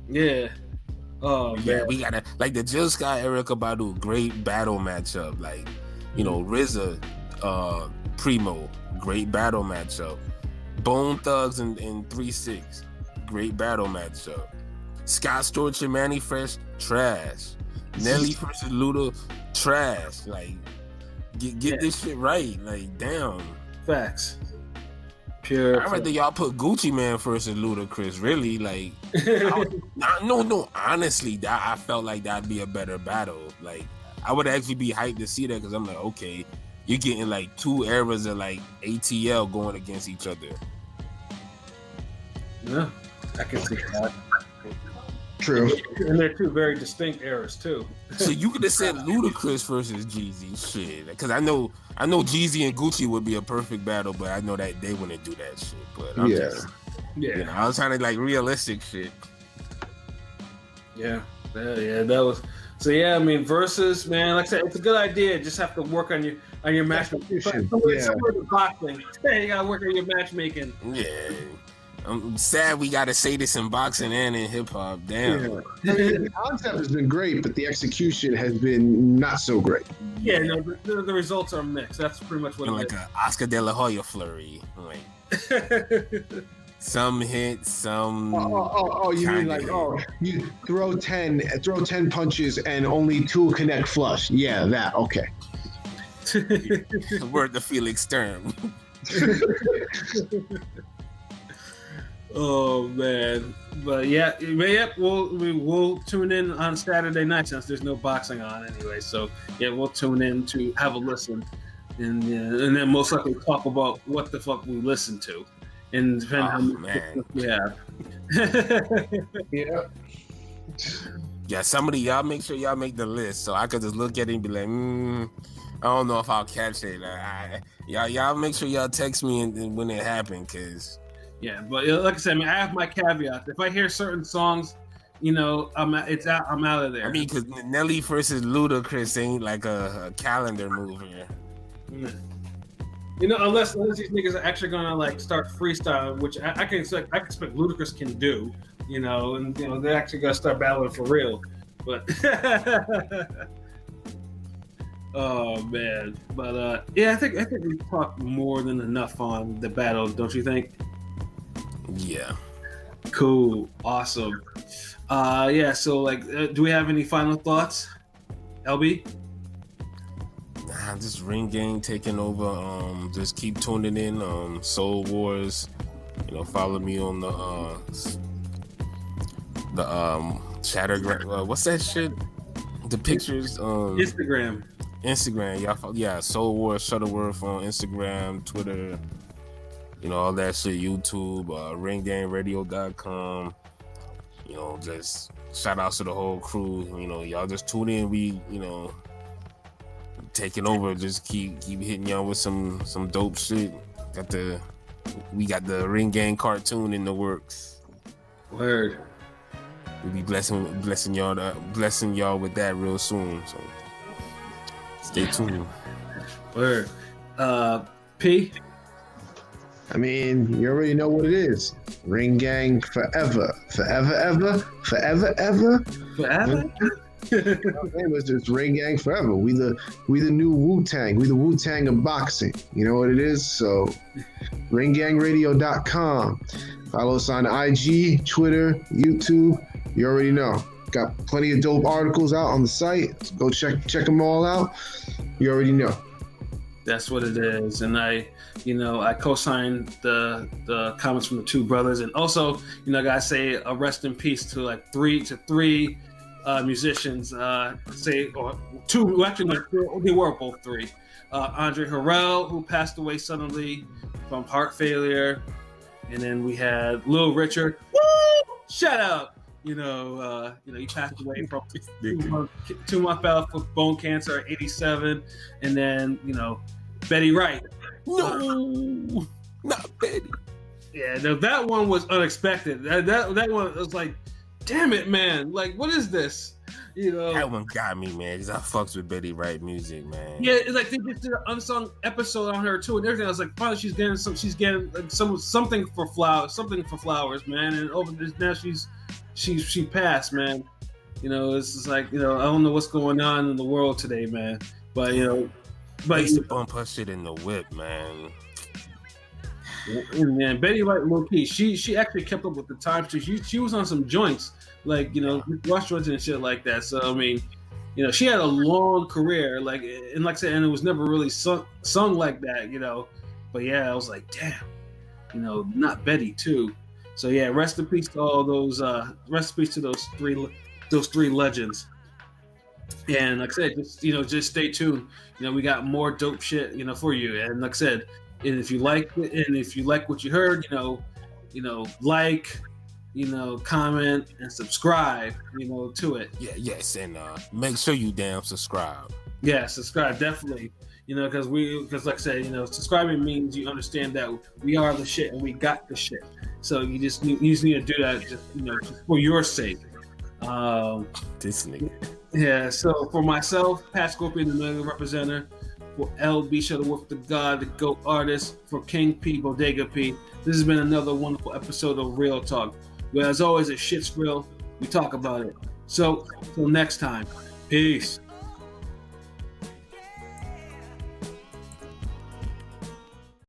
Yeah. Oh yeah, man. we gotta like the Jill Scott Erykah Badu great battle matchup. Like you know RZA, Primo, great battle matchup. Bone Thugs and 3-6, great battle matchup. Scott Storch and Manny Fresh, trash. Nelly versus Luda, trash. Like, get this shit right. Like, damn. Facts. Pure. I'd rather y'all put Gucci Man versus Ludacris. Really, like, no. Honestly, I felt like that'd be a better battle. Like, I would actually be hyped to see that because I'm like, okay, you're getting like 2 eras of like ATL going against each other. Yeah, I can see that. True. And they're 2 very distinct eras too. So you could have said Ludacris versus Jeezy, shit. Because I know Jeezy and Gucci would be a perfect battle, but I know that they wouldn't do that shit. But I'm just, you know, I was trying to like realistic shit. Yeah, that was. So yeah, I mean, Verzuz, man. Like I said, it's a good idea. Just have to work on your matchmaking. Similar to boxing. Hey, you gotta work on your matchmaking. Yeah. I'm sad we gotta say this in boxing and in hip hop. Damn. Yeah. The concept has been great, but the execution has been not so great. Yeah, no, the results are mixed. That's pretty much what it like is. a Oscar De La Hoya flurry. Like some hit, some. Oh! You mean like you throw 10 punches and only 2 connect flush? Yeah, that okay. Word to Felix Stern. Oh man, but yeah, we'll tune in on Saturday night since there's no boxing on anyway. So yeah, we'll tune in to have a listen, and then most likely talk about what the fuck we listen to, and depending how much we have. Yeah. Yeah, somebody y'all make sure y'all make the list so I could just look at it and be like, I don't know if I'll catch it. Y'all make sure y'all text me and when it happened, cause. Yeah, but like I said, I mean, I have my caveats. If I hear certain songs, you know, I'm out of there. I mean, because Nelly versus Ludacris ain't like a calendar move here. You know, unless these niggas are actually gonna like start freestyling, which I can expect Ludacris can do. You know, and you know they're actually gonna start battling for real. But oh man, but yeah, I think we talked more than enough on the battles, don't you think? Yeah. Cool. Awesome. Yeah. So, like, do we have any final thoughts, LB? Nah, just Ring Gang taking over. Just keep tuning in. Soul Wars. You know, follow me on the Chatter. What's that shit? The pictures. Instagram. Y'all. Yeah. Soul Wars Shuttleworth on Instagram, Twitter. You know, all that shit, YouTube, ringgangradio.com. You know, just shout outs to the whole crew. You know, y'all just tune in. We, you know, taking over. Just keep hitting y'all with some dope shit. We got the Ring Gang cartoon in the works. Word. We'll be blessing y'all with that real soon. So stay tuned. Word. P. I mean, you already know what it is. Ring Gang forever. Forever, ever. Forever, ever. Forever? It was just Ring Gang forever. We the new Wu-Tang. We the Wu-Tang of boxing. You know what it is? So ringgangradio.com. Follow us on IG, Twitter, YouTube. You already know. Got plenty of dope articles out on the site. Go check them all out. You already know. That's what it is. And I co-signed the comments from the two brothers. And also, I gotta say a rest in peace to three musicians. Or two. Actually, they were both three. Andre Harrell, who passed away suddenly from heart failure, and then we had Lil Richard. Woo! Shout out. He passed away from 2-month battle for bone cancer at 87, and then Betty Wright. No, not Betty. Yeah, that one was unexpected. That one was like, damn it, man! Like, what is this? That one got me, man, because I fucks with Betty Wright music, man. Yeah, it's like they just did an unsung episode on her too, and everything. I was like, finally, she's getting something for flowers, man. And over this now, she passed, man. It's just like I don't know what's going on in the world today, man. But I used to bump her shit in the whip, man. Man, Betty Wright, low key, she actually kept up with the times. She was on some joints, like rush joints and shit like that. So I mean, she had a long career, like I said, and it was never really sung like that, But yeah, I was like, damn, not Betty too. So yeah, rest in peace to all those. Rest in peace to those three legends. And like I said, just stay tuned. We got more dope shit, for you. And like I said, and if you like it, and if you like what you heard, like, comment and subscribe, to it. Yeah, yes, and make sure you damn subscribe. Yeah, subscribe definitely. Because like I said, subscribing means you understand that we are the shit and we got the shit. So you just need to do that, just for your sake. This nigga. Yeah. So for myself, Pat Scorpion, the Mega Representative, for LB Shuttleworth, the God, the GOAT artist, for King P, Bodega P. This has been another wonderful episode of Real Talk, where as always, it's shit's real. We talk about it. So until next time, peace.